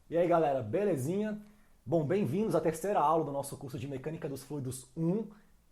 E aí galera, belezinha? Bom, bem-vindos à terceira aula do nosso curso de Mecânica dos Fluidos 1.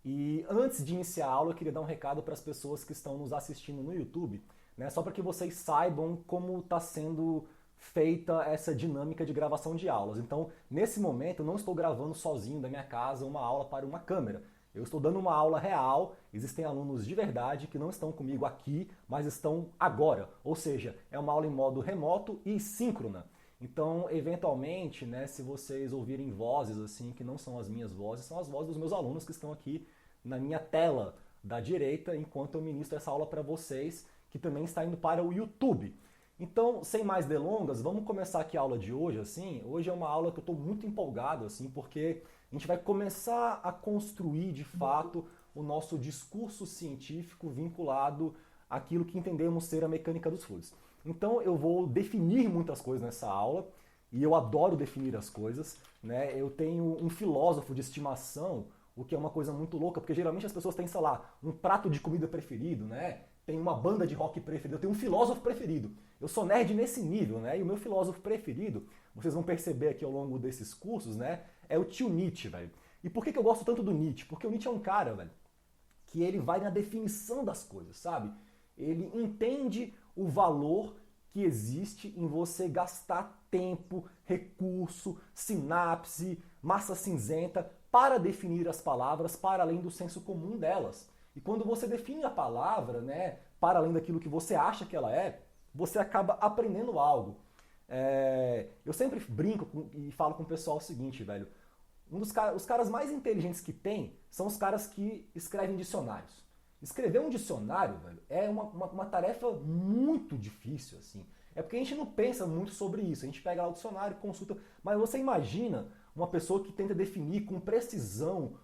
E antes de iniciar a aula, eu queria dar um recado para as pessoas que estão nos assistindo no YouTube, né? Só para que vocês saibam como está sendo feita essa dinâmica de gravação de aulas. Então, nesse momento, eu não estou gravando sozinho da minha casa uma aula para uma câmera. Eu estou dando uma aula real, existem alunos de verdade que não estão comigo aqui, mas estão agora. Ou seja, é uma aula em modo remoto e síncrona. Então, eventualmente, né, se vocês ouvirem vozes assim que não são as minhas vozes, são as vozes dos meus alunos que estão aqui na minha tela da direita, enquanto eu ministro essa aula para vocês, que também está indo para o YouTube. Então, sem mais delongas, vamos começar aqui a aula de hoje, assim. Hoje é uma aula que eu estou muito empolgado, assim, porque a gente vai começar a construir, de fato, o nosso discurso científico vinculado àquilo que entendemos ser a mecânica dos fluidos. Então eu vou definir muitas coisas nessa aula, e eu adoro definir as coisas, né? Eu tenho um filósofo de estimação, o que é uma coisa muito louca, porque geralmente as pessoas têm, sei lá, um prato de comida preferido, né? Tem uma banda de rock preferida, eu tenho um filósofo preferido. Eu sou nerd nesse nível, né? E o meu filósofo preferido, vocês vão perceber aqui ao longo desses cursos, né? É o tio Nietzsche, velho. E por que eu gosto tanto do Nietzsche? Porque o Nietzsche é um cara, velho, que ele vai na definição das coisas, sabe? Ele entende o valor que existe em você gastar tempo, recurso, sinapse, massa cinzenta para definir as palavras para além do senso comum delas. E quando você define a palavra, né, para além daquilo que você acha que ela é, você acaba aprendendo algo. Eu sempre brinco e falo com o pessoal o seguinte, velho. Os caras mais inteligentes que tem são os caras que escrevem dicionários. Escrever um dicionário, velho, é uma tarefa muito difícil, assim. É porque a gente não pensa muito sobre isso. A gente pega lá o dicionário, consulta. Mas você imagina uma pessoa que tenta definir com precisão,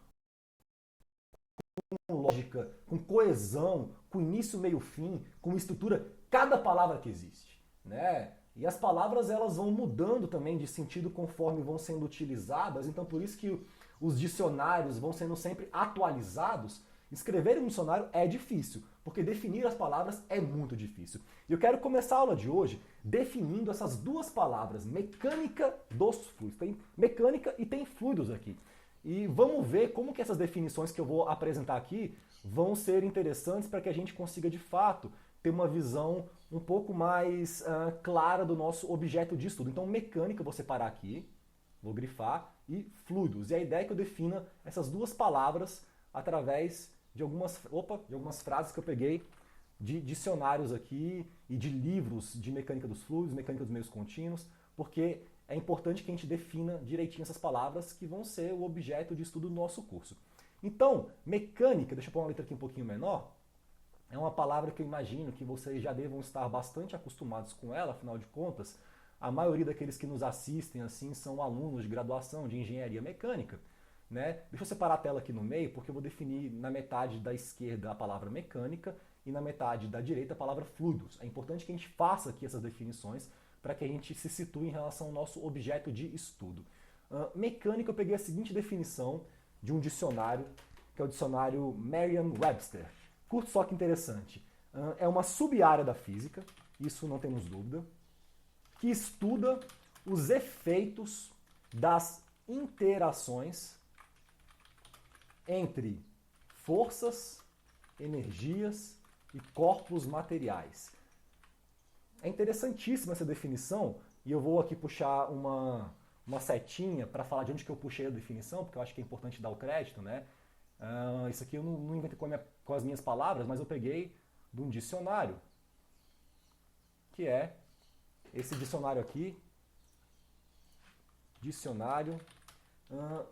com lógica, com coesão, com início, meio, fim, com estrutura, cada palavra que existe, né? E as palavras elas vão mudando também de sentido conforme vão sendo utilizadas. Então por isso que os dicionários vão sendo sempre atualizados. Escrever um dicionário é difícil, porque definir as palavras é muito difícil. E eu quero começar a aula de hoje definindo essas duas palavras, mecânica dos fluidos. Tem mecânica e tem fluidos aqui. E vamos ver como que essas definições que eu vou apresentar aqui vão ser interessantes para que a gente consiga, de fato, ter uma visão um pouco mais clara do nosso objeto de estudo. Então, mecânica, eu vou separar aqui, vou grifar, e fluidos. E a ideia é que eu defina essas duas palavras através de algumas frases que eu peguei de dicionários aqui e de livros de mecânica dos fluidos, mecânica dos meios contínuos, porque é importante que a gente defina direitinho essas palavras que vão ser o objeto de estudo do nosso curso. Então, mecânica, deixa eu pôr uma letra aqui um pouquinho menor, é uma palavra que eu imagino que vocês já devam estar bastante acostumados com ela, afinal de contas, a maioria daqueles que nos assistem assim são alunos de graduação de engenharia mecânica. Né? Deixa eu separar a tela aqui no meio, porque eu vou definir na metade da esquerda a palavra mecânica e na metade da direita a palavra fluidos. É importante que a gente faça aqui essas definições para que a gente se situe em relação ao nosso objeto de estudo. Mecânica, eu peguei a seguinte definição de um dicionário, que é o dicionário Merriam-Webster. Curto só que interessante. É uma sub-área da física, isso não temos dúvida, que estuda os efeitos das interações entre forças, energias e corpos materiais. É interessantíssima essa definição, e eu vou aqui puxar uma setinha para falar de onde que eu puxei a definição, porque eu acho que é importante dar o crédito, né? Isso aqui eu não inventei com as minhas palavras, mas eu peguei de um dicionário, que é esse dicionário aqui, dicionário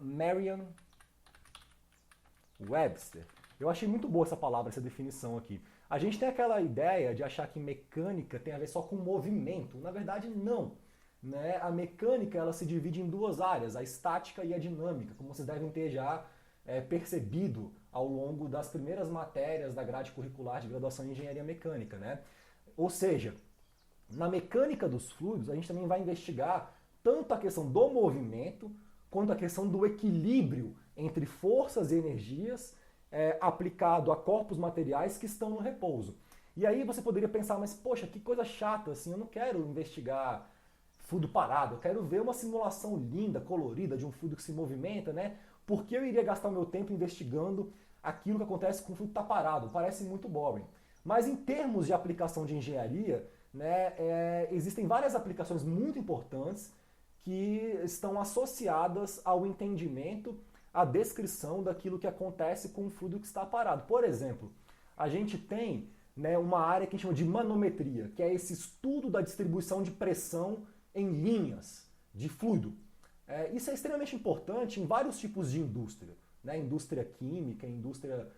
Merriam-Webster. Eu achei muito boa essa palavra, essa definição aqui. A gente tem aquela ideia de achar que mecânica tem a ver só com movimento. Na verdade, não. Né? A mecânica ela se divide em duas áreas, a estática e a dinâmica, como vocês devem ter já percebido ao longo das primeiras matérias da grade curricular de graduação em engenharia mecânica. Né? Ou seja, na mecânica dos fluidos, a gente também vai investigar tanto a questão do movimento, quanto a questão do equilíbrio entre forças e energias aplicado a corpos materiais que estão no repouso. E aí você poderia pensar, mas poxa, que coisa chata, assim, eu não quero investigar fluido parado. Eu quero ver uma simulação linda, colorida, de um fluido que se movimenta, né? Por que eu iria gastar o meu tempo investigando aquilo que acontece com o fluido que está parado? Parece muito boring. Mas em termos de aplicação de engenharia, né, existem várias aplicações muito importantes que estão associadas ao entendimento, à descrição daquilo que acontece com o fluido que está parado. Por exemplo, a gente tem, né, uma área que a gente chama de manometria, que é esse estudo da distribuição de pressão em linhas de fluido. Isso é extremamente importante em vários tipos de indústria, né? Indústria química, indústria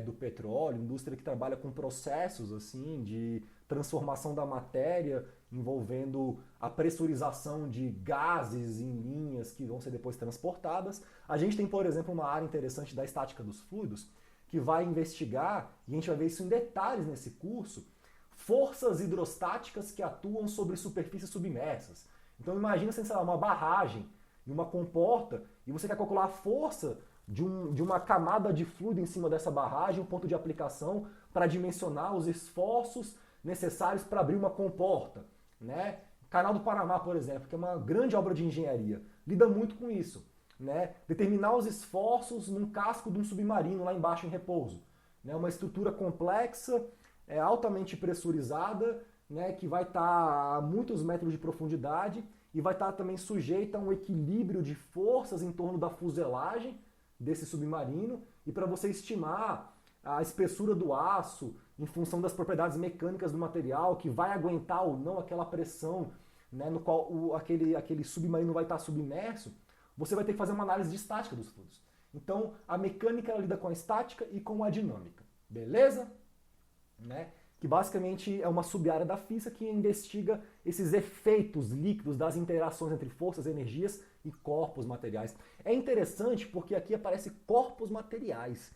do petróleo, indústria que trabalha com processos assim de transformação da matéria, envolvendo a pressurização de gases em linhas que vão ser depois transportadas. A gente tem, por exemplo, uma área interessante da estática dos fluidos, que vai investigar, e a gente vai ver isso em detalhes nesse curso, forças hidrostáticas que atuam sobre superfícies submersas. Então imagina, sei lá, uma barragem e uma comporta, e você quer calcular a força de uma camada de fluido em cima dessa barragem, um ponto de aplicação, para dimensionar os esforços necessários para abrir uma comporta. Né? Canal do Panamá, por exemplo, que é uma grande obra de engenharia, lida muito com isso. Né? Determinar os esforços num casco de um submarino lá embaixo em repouso. Né? Uma estrutura complexa, altamente pressurizada, né? Que vai estar a muitos metros de profundidade e vai estar também sujeita a um equilíbrio de forças em torno da fuselagem desse submarino, e para você estimar a espessura do aço em função das propriedades mecânicas do material, que vai aguentar ou não aquela pressão, né, no qual aquele submarino vai estar submerso, você vai ter que fazer uma análise de estática dos fluidos. Então, a mecânica ela lida com a estática e com a dinâmica. Beleza? Né? Que basicamente é uma sub-área da física que investiga esses efeitos líquidos das interações entre forças, energias e corpos materiais. É interessante porque aqui aparece corpos materiais.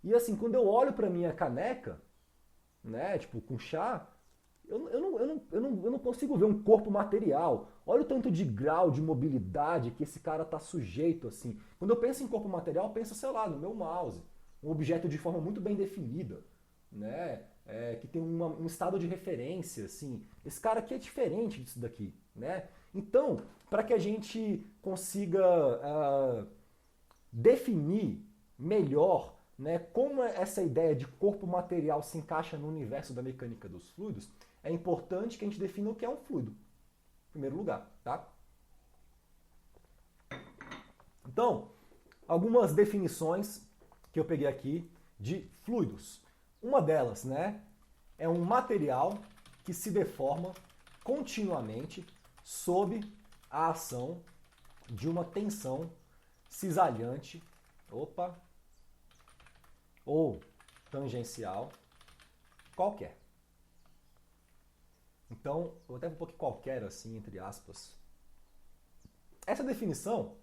E assim, quando eu olho para minha caneca, né, tipo com chá, eu não consigo ver um corpo material. Olha o tanto de grau de mobilidade que esse cara está sujeito assim. Quando eu penso em corpo material, eu penso, sei lá, no meu mouse. Um objeto de forma muito bem definida, né? Que tem um estado de referência, assim. Esse cara aqui é diferente disso daqui, né? Então, para que a gente consiga definir melhor, né, como essa ideia de corpo material se encaixa no universo da mecânica dos fluidos, é importante que a gente defina o que é um fluido, em primeiro lugar, tá? Então, algumas definições que eu peguei aqui de fluidos. Uma delas, né, é um material que se deforma continuamente sob a ação de uma tensão cisalhante, ou tangencial qualquer. Então, eu vou até um pouco qualquer assim, entre aspas. Essa definição,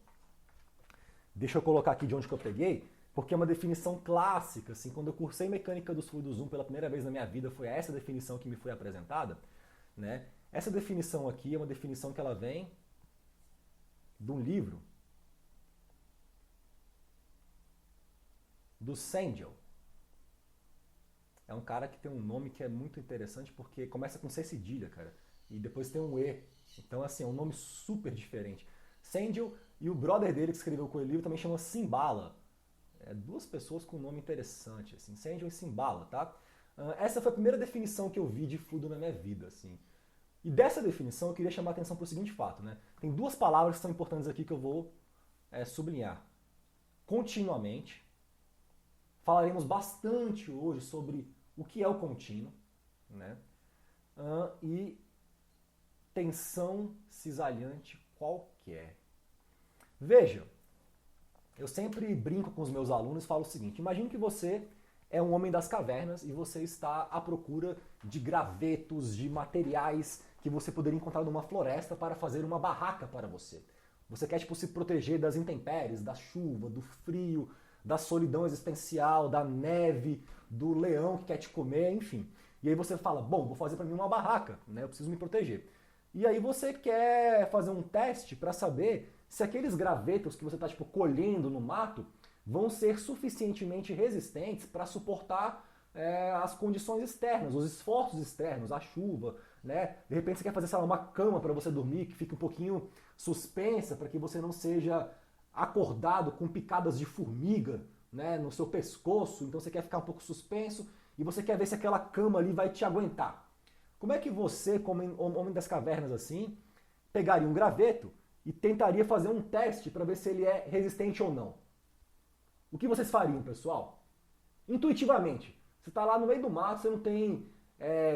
deixa eu colocar aqui de onde que eu peguei, porque é uma definição clássica, assim, quando eu cursei Mecânica dos Fluidos 1 pela primeira vez na minha vida, foi essa definição que me foi apresentada, né? Essa definição aqui é uma definição que ela vem de um livro do Sandel. É um cara que tem um nome que é muito interessante porque começa com C cedilha, cara, e depois tem um E. Então, assim, é um nome super diferente. Sandel e o brother dele que escreveu com o livro também chama Simbala. Duas pessoas com um nome interessante, assim, Sandel e Simbala, tá? Essa foi a primeira definição que eu vi de fluido na minha vida, assim. E dessa definição eu queria chamar a atenção para o seguinte fato, né? Tem duas palavras que são importantes aqui que eu vou sublinhar. Continuamente. Falaremos bastante hoje sobre o que é o contínuo, né? E tensão cisalhante qualquer. Veja, eu sempre brinco com os meus alunos e falo o seguinte: imagine que você é um homem das cavernas e você está à procura de gravetos, de materiais que você poderia encontrar numa floresta para fazer uma barraca para você. Você quer, tipo, se proteger das intempéries, da chuva, do frio, da solidão existencial, da neve, do leão que quer te comer, enfim. E aí você fala, bom, vou fazer para mim uma barraca, né? Eu preciso me proteger. E aí você quer fazer um teste para saber se aqueles gravetos que você está, tipo, colhendo no mato vão ser suficientemente resistentes para suportar as condições externas, os esforços externos, a chuva, né? De repente você quer fazer, sei lá, uma cama para você dormir que fique um pouquinho suspensa para que você não seja acordado com picadas de formiga, né, no seu pescoço. Então você quer ficar um pouco suspenso e você quer ver se aquela cama ali vai te aguentar. Como é que você, como homem das cavernas assim, pegaria um graveto e tentaria fazer um teste para ver se ele é resistente ou não? O que vocês fariam, pessoal? Intuitivamente. Você está lá no meio do mato, você não tem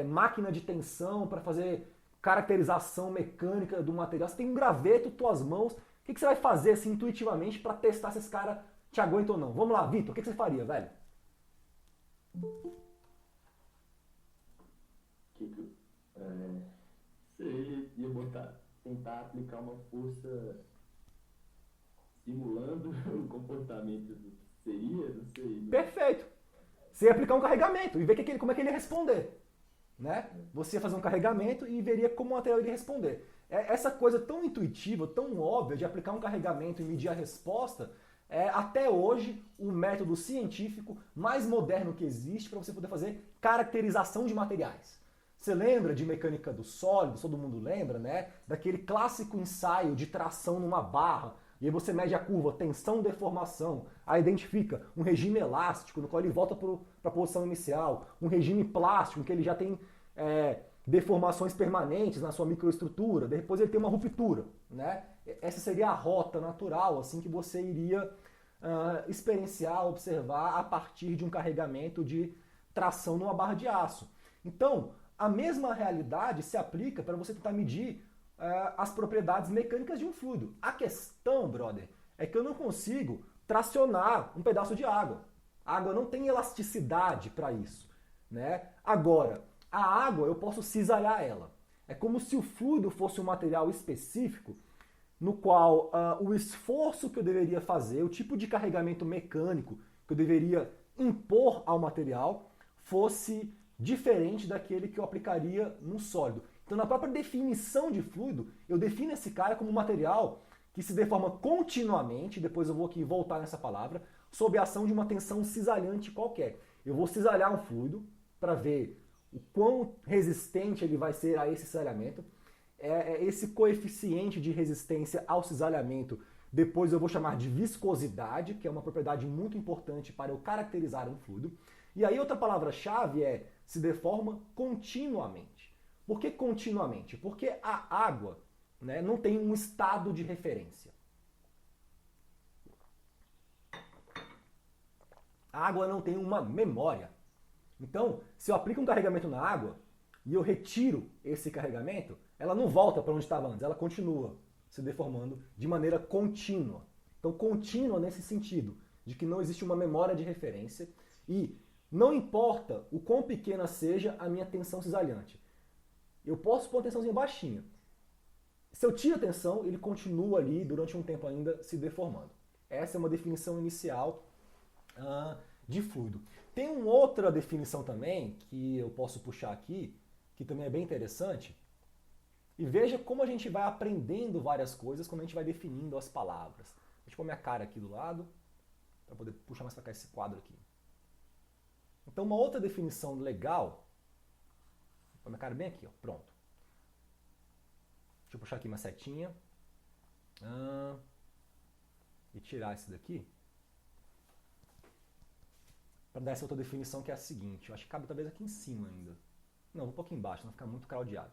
máquina de tensão para fazer caracterização mecânica do material, você tem um graveto, tuas mãos. O que você vai fazer assim, intuitivamente para testar se esse cara te aguenta ou não? Vamos lá, Vitor, o que você faria, velho? Você ia tentar aplicar uma força simulando o comportamento do que seria, não sei. Né? Perfeito. Você ia aplicar um carregamento e ver como é que ele ia responder. Né? Você ia fazer um carregamento e veria como o material iria responder. Essa coisa tão intuitiva, tão óbvia de aplicar um carregamento e medir a resposta é até hoje o método científico mais moderno que existe para você poder fazer caracterização de materiais. Você lembra de mecânica dos sólidos? Todo mundo lembra, né? Daquele clássico ensaio de tração numa barra. E aí você mede a curva, tensão, deformação. Aí identifica um regime elástico, no qual ele volta para a posição inicial. Um regime plástico, em que ele já tem deformações permanentes na sua microestrutura. Depois ele tem uma ruptura, né? Essa seria a rota natural assim que você iria experienciar, observar a partir de um carregamento de tração numa barra de aço. Então, a mesma realidade se aplica para você tentar medir as propriedades mecânicas de um fluido. A questão, brother, é que eu não consigo tracionar um pedaço de água. A água não tem elasticidade para isso, né? Agora, a água eu posso cisalhar ela. É como se o fluido fosse um material específico no qual o esforço que eu deveria fazer, o tipo de carregamento mecânico que eu deveria impor ao material fosse diferente daquele que eu aplicaria no sólido. Então, na própria definição de fluido, eu defino esse cara como um material que se deforma continuamente, depois eu vou aqui voltar nessa palavra, sob a ação de uma tensão cisalhante qualquer. Eu vou cisalhar um fluido para ver o quão resistente ele vai ser a esse cisalhamento. Esse coeficiente de resistência ao cisalhamento, depois eu vou chamar de viscosidade, que é uma propriedade muito importante para eu caracterizar um fluido. E aí outra palavra-chave é se deforma continuamente. Por que continuamente? Porque a água, né, não tem um estado de referência. A água não tem uma memória. Então, se eu aplico um carregamento na água e eu retiro esse carregamento, ela não volta para onde estava antes, ela continua se deformando de maneira contínua. Então, contínua nesse sentido, de que não existe uma memória de referência e não importa o quão pequena seja a minha tensão cisalhante. Eu posso pôr uma tensãozinha baixinha. Se eu tiro a tensão, ele continua ali durante um tempo ainda se deformando. Essa é uma definição inicial de fluido. Tem uma outra definição também que eu posso puxar aqui, que também é bem interessante. E veja como a gente vai aprendendo várias coisas quando a gente vai definindo as palavras. Deixa eu pôr minha cara aqui do lado, para poder puxar mais para cá esse quadro aqui. Então, uma outra definição legal, vou pôr minha cara bem aqui, ó, pronto. Deixa eu puxar aqui uma setinha. E tirar esse daqui. Para dar essa outra definição que é a seguinte. Eu acho que cabe talvez aqui em cima ainda. Não, vou pôr aqui embaixo, não ficar muito craudiado.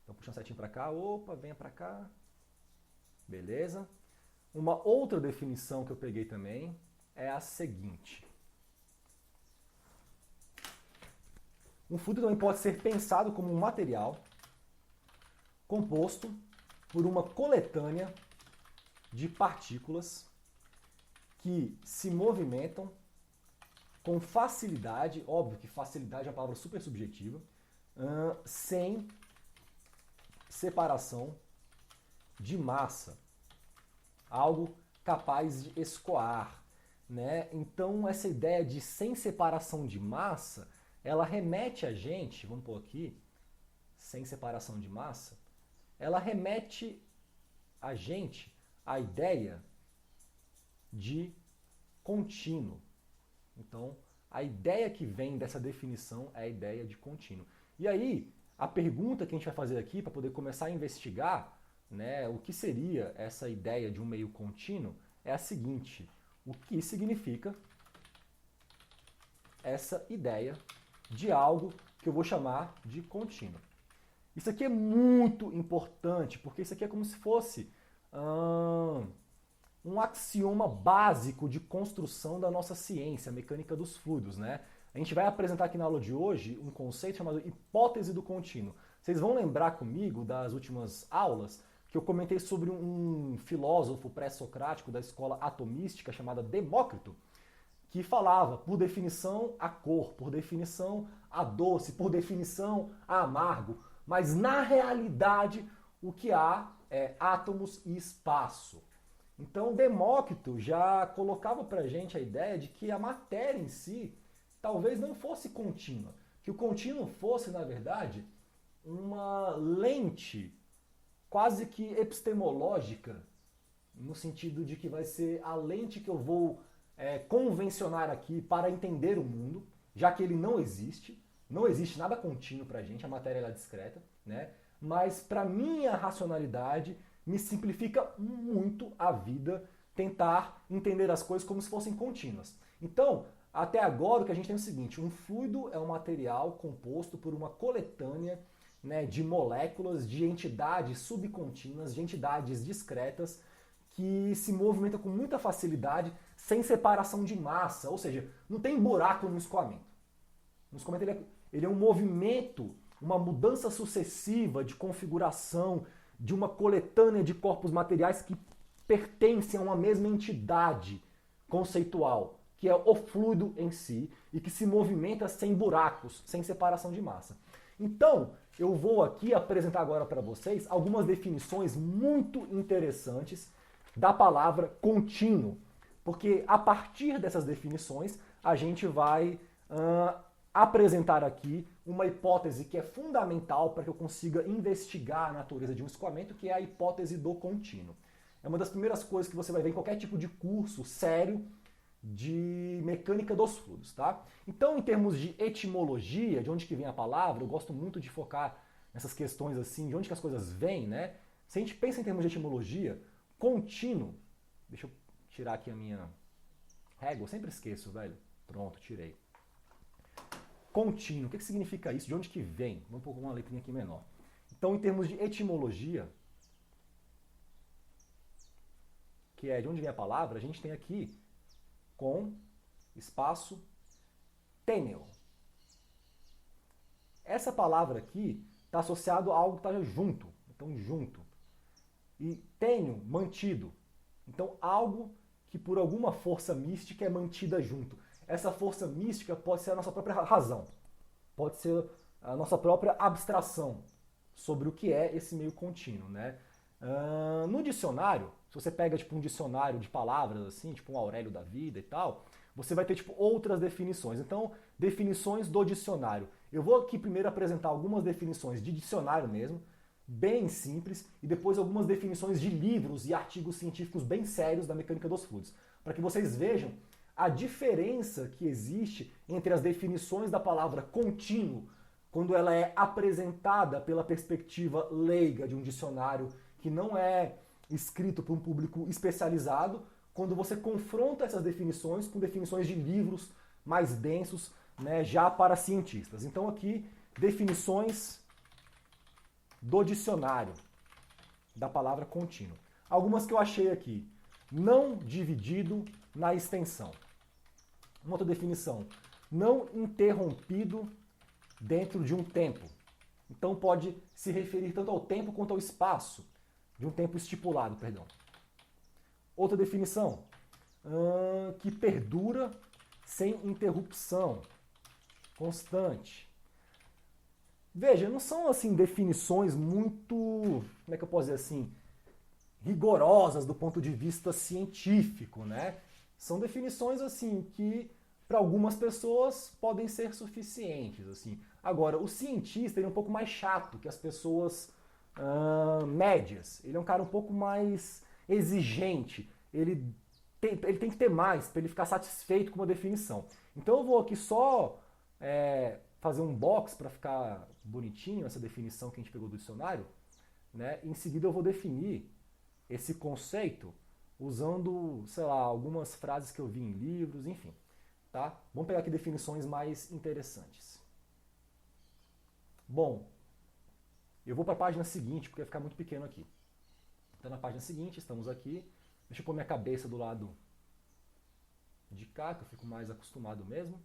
Então, puxando a setinha para cá. Opa, venha para cá. Beleza. Uma outra definição que eu peguei também é a seguinte. Um fluido também pode ser pensado como um material composto por uma coletânea de partículas que se movimentam com facilidade, óbvio que facilidade é uma palavra super subjetiva, sem separação de massa, algo capaz de escoar, né? Então essa ideia de sem separação de massa, ela remete a gente, vamos pôr aqui, sem separação de massa, ela remete a gente à ideia de contínuo. Então, a ideia que vem dessa definição é a ideia de contínuo. E aí, a pergunta que a gente vai fazer aqui para poder começar a investigar, né, o que seria essa ideia de um meio contínuo é a seguinte: o que significa essa ideia de algo que eu vou chamar de contínuo? Isso aqui é muito importante, porque isso aqui é como se fosse um axioma básico de construção da nossa ciência, a mecânica dos fluidos, né? A gente vai apresentar aqui na aula de hoje um conceito chamado hipótese do contínuo. Vocês vão lembrar comigo das últimas aulas que eu comentei sobre um filósofo pré-socrático da escola atomística chamada Demócrito, que falava, por definição, a cor, por definição, a doce, por definição, a amargo. Mas na realidade, o que há é átomos e espaço. Então, Demócrito já colocava para a gente a ideia de que a matéria em si talvez não fosse contínua, que o contínuo fosse, na verdade, uma lente quase que epistemológica, no sentido de que vai ser a lente que eu vou convencionar aqui para entender o mundo, já que ele não existe nada contínuo para a gente, a matéria é discreta, né? Mas para minha racionalidade me simplifica muito a vida tentar entender as coisas como se fossem contínuas. Então, até agora o que a gente tem é o seguinte: um fluido é um material composto por uma coletânea, né, de moléculas, de entidades subcontínuas, de entidades discretas, que se movimentam com muita facilidade, sem separação de massa, ou seja, não tem buraco no escoamento. No escoamento ele é um movimento, uma mudança sucessiva de configuração de uma coletânea de corpos materiais que pertencem a uma mesma entidade conceitual, que é o fluido em si, e que se movimenta sem buracos, sem separação de massa. Então, eu vou aqui apresentar agora para vocês algumas definições muito interessantes da palavra contínuo, porque a partir dessas definições a gente vai apresentar aqui uma hipótese que é fundamental para que eu consiga investigar a natureza de um escoamento, que é a hipótese do contínuo. É uma das primeiras coisas que você vai ver em qualquer tipo de curso sério de mecânica dos fluidos, tá? Então, em termos de etimologia, de onde que vem a palavra, eu gosto muito de focar nessas questões assim, de onde que as coisas vêm, né? Se a gente pensa em termos de etimologia, contínuo, deixa eu tirar aqui a minha régua, eu sempre esqueço, velho. Pronto, tirei. Contínuo, o que significa isso? De onde que vem? Vamos pôr uma letrinha aqui menor. Então, em termos de etimologia, que é de onde vem a palavra, a gente tem aqui com espaço têneo. Essa palavra aqui está associada a algo que está junto. Então, junto. E têneo, mantido. Então, algo que por alguma força mística é mantida junto. Essa força mística pode ser a nossa própria razão. Pode ser a nossa própria abstração sobre o que é esse meio contínuo, né? No dicionário, se você pega tipo um dicionário de palavras assim, tipo um Aurélio da Vida e tal, você vai ter tipo outras definições. Então, definições do dicionário. Eu vou aqui primeiro apresentar algumas definições de dicionário mesmo, bem simples, e depois algumas definições de livros e artigos científicos bem sérios da mecânica dos fluidos, para que vocês vejam a diferença que existe entre as definições da palavra contínuo, quando ela é apresentada pela perspectiva leiga de um dicionário que não é escrito para um público especializado, quando você confronta essas definições com definições de livros mais densos, né, já para cientistas. Então aqui, definições do dicionário da palavra contínuo. Algumas que eu achei aqui. Não dividido na extensão. Uma outra definição. Não interrompido dentro de um tempo. Então pode se referir tanto ao tempo quanto ao espaço. De um tempo estipulado, perdão. Outra definição. Que perdura sem interrupção. Constante. Veja, não são assim definições muito, como é que eu posso dizer assim, rigorosas do ponto de vista científico, né? São definições assim que para algumas pessoas podem ser suficientes, assim. Agora, o cientista ele é um pouco mais chato que as pessoas médias. Ele é um cara um pouco mais exigente. Ele tem que ter mais para ele ficar satisfeito com uma definição. Então eu vou aqui só fazer um box para ficar bonitinho essa definição que a gente pegou do dicionário, né? Em seguida eu vou definir esse conceito usando, sei lá, algumas frases que eu vi em livros, enfim. Tá? Vamos pegar aqui definições mais interessantes. Bom, eu vou para a página seguinte, porque vai ficar muito pequeno aqui. Então, na página seguinte, estamos aqui. Deixa eu pôr minha cabeça do lado de cá, que eu fico mais acostumado mesmo.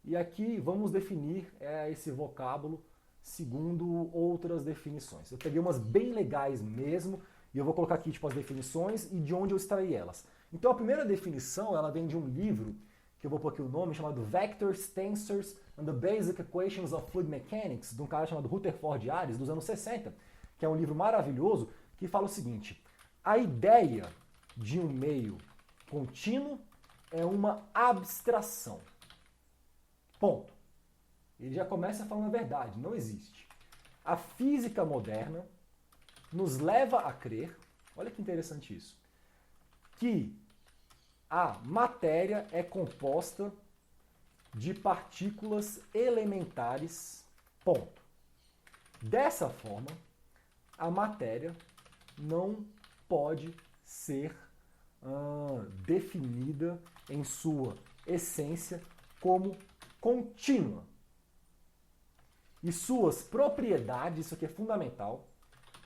E aqui vamos definir esse vocábulo segundo outras definições. Eu peguei umas bem legais mesmo, e eu vou colocar aqui tipo, as definições e de onde eu extraí elas. Então, a primeira definição, ela vem de um livro, que eu vou pôr aqui o nome, chamado Vectors, Tensors and the Basic Equations of Fluid Mechanics, de um cara chamado Rutherford Ayres, dos anos 60, que é um livro maravilhoso, que fala o seguinte: a ideia de um meio contínuo é uma abstração. Ponto. Ele já começa falando a verdade, não existe. A física moderna nos leva a crer, olha que interessante isso, que a matéria é composta de partículas elementares, ponto. Dessa forma, a matéria não pode ser definida em sua essência como contínua. E suas propriedades, isso aqui é fundamental,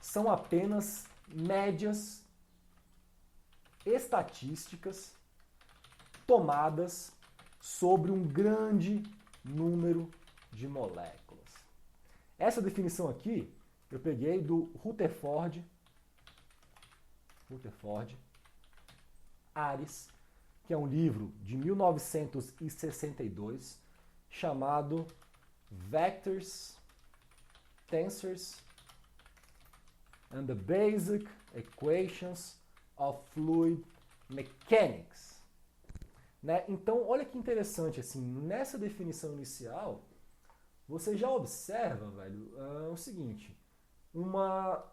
são apenas médias estatísticas tomadas sobre um grande número de moléculas. Essa definição aqui eu peguei do Rutherford Ayres, que é um livro de 1962 chamado Vectors, Tensors and the Basic Equations of Fluid Mechanics. Né? Então, olha que interessante, assim, nessa definição inicial, você já observa, velho, o seguinte, uma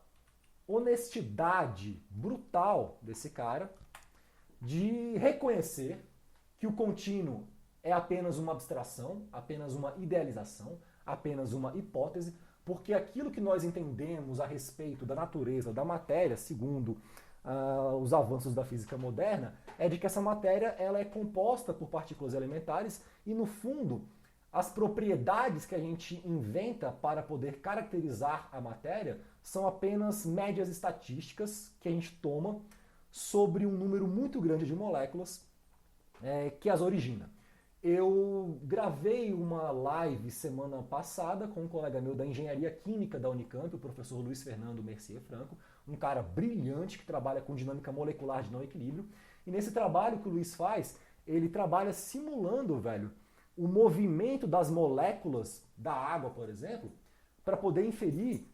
honestidade brutal desse cara de reconhecer que o contínuo é apenas uma abstração, apenas uma idealização, apenas uma hipótese, porque aquilo que nós entendemos a respeito da natureza da matéria, segundo os avanços da física moderna, é de que essa matéria ela é composta por partículas elementares e, no fundo, as propriedades que a gente inventa para poder caracterizar a matéria são apenas médias estatísticas que a gente toma sobre um número muito grande de moléculas que as origina. Eu gravei uma live semana passada com um colega meu da Engenharia Química da Unicamp, o professor Luiz Fernando Mercier Franco, um cara brilhante que trabalha com dinâmica molecular de não equilíbrio. E nesse trabalho que o Luiz faz, ele trabalha simulando, velho, o movimento das moléculas da água, por exemplo, para poder inferir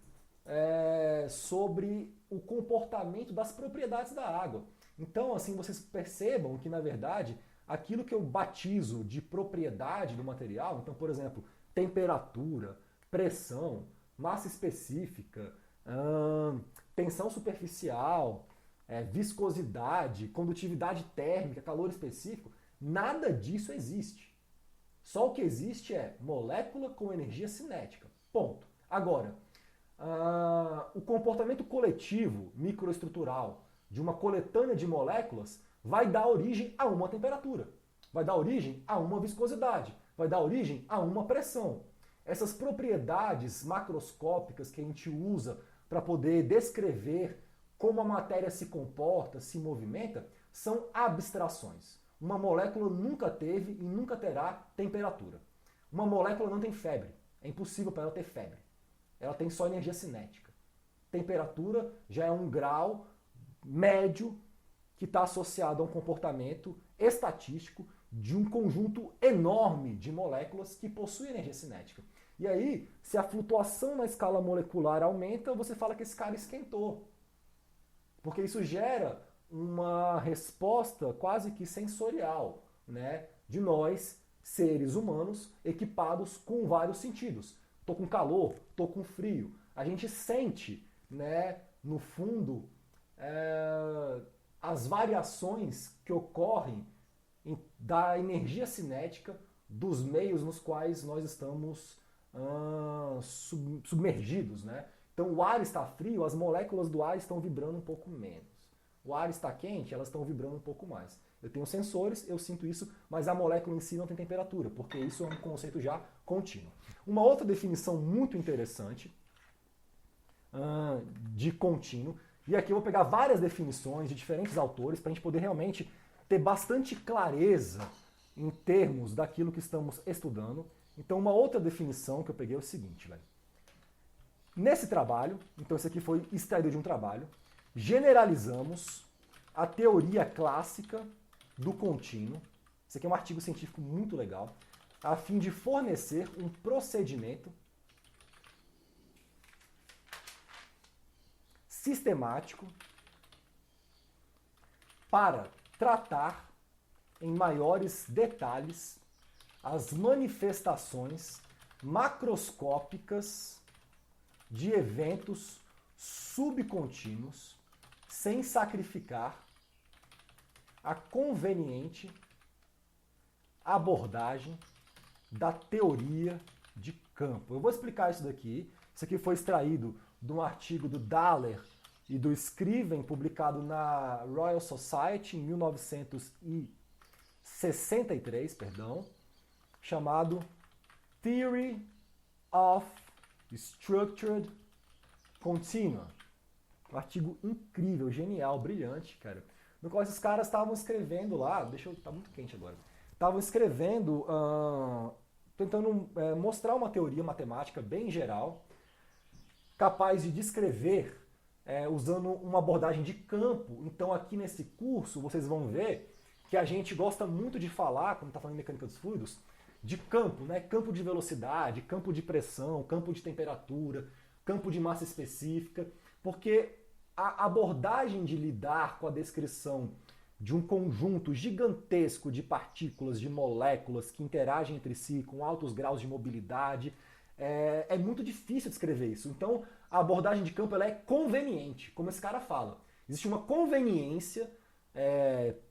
sobre o comportamento das propriedades da água. Então, assim, vocês percebam que, na verdade, aquilo que eu batizo de propriedade do material, então, por exemplo, temperatura, pressão, massa específica, tensão superficial, viscosidade, condutividade térmica, calor específico, nada disso existe. Só o que existe é molécula com energia cinética. Ponto. Agora, o comportamento coletivo microestrutural de uma coletânea de moléculas vai dar origem a uma temperatura, vai dar origem a uma viscosidade, vai dar origem a uma pressão. Essas propriedades macroscópicas que a gente usa para poder descrever como a matéria se comporta, se movimenta, são abstrações. Uma molécula nunca teve e nunca terá temperatura. Uma molécula não tem febre. É impossível para ela ter febre. Ela tem só energia cinética. Temperatura já é um grau médio que está associado a um comportamento estatístico de um conjunto enorme de moléculas que possui energia cinética. E aí, se a flutuação na escala molecular aumenta, você fala que esse cara esquentou. Porque isso gera uma resposta quase que sensorial, né, de nós, seres humanos, equipados com vários sentidos. Estou com calor, estou com frio. A gente sente, né, no fundo, as variações que ocorrem da energia cinética dos meios nos quais nós estamos submergidos, né? Então o ar está frio, as moléculas do ar estão vibrando um pouco menos. O ar está quente, elas estão vibrando um pouco mais. Eu tenho sensores, eu sinto isso, mas a molécula em si não tem temperatura, porque isso é um conceito já contínuo. Uma outra definição muito interessante de contínuo, e aqui eu vou pegar várias definições de diferentes autores para a gente poder realmente ter bastante clareza em termos daquilo que estamos estudando. Então uma outra definição que eu peguei é o seguinte, velho. Nesse trabalho, então isso aqui foi extraído de um trabalho, generalizamos a teoria clássica do contínuo, isso aqui é um artigo científico muito legal, a fim de fornecer um procedimento sistemático para tratar em maiores detalhes as manifestações macroscópicas de eventos subcontínuos sem sacrificar a conveniente abordagem da teoria de campo. Eu vou explicar isso daqui. Isso aqui foi extraído de um artigo do Daller e do Scriven, publicado na Royal Society em 1963, chamado Theory of Structured Continua. Um artigo incrível, genial, brilhante, cara. No qual esses caras estavam escrevendo lá, tá muito quente agora. Estavam escrevendo, tentando mostrar uma teoria matemática bem geral, capaz de descrever usando uma abordagem de campo. Então aqui nesse curso vocês vão ver que a gente gosta muito de falar, quando está falando em mecânica dos fluidos, de campo, né? Campo de velocidade, campo de pressão, campo de temperatura, campo de massa específica, porque a abordagem de lidar com a descrição de um conjunto gigantesco de partículas, de moléculas que interagem entre si com altos graus de mobilidade, é muito difícil descrever isso. Então, a abordagem de campo ela é conveniente, como esse cara fala. Existe uma conveniência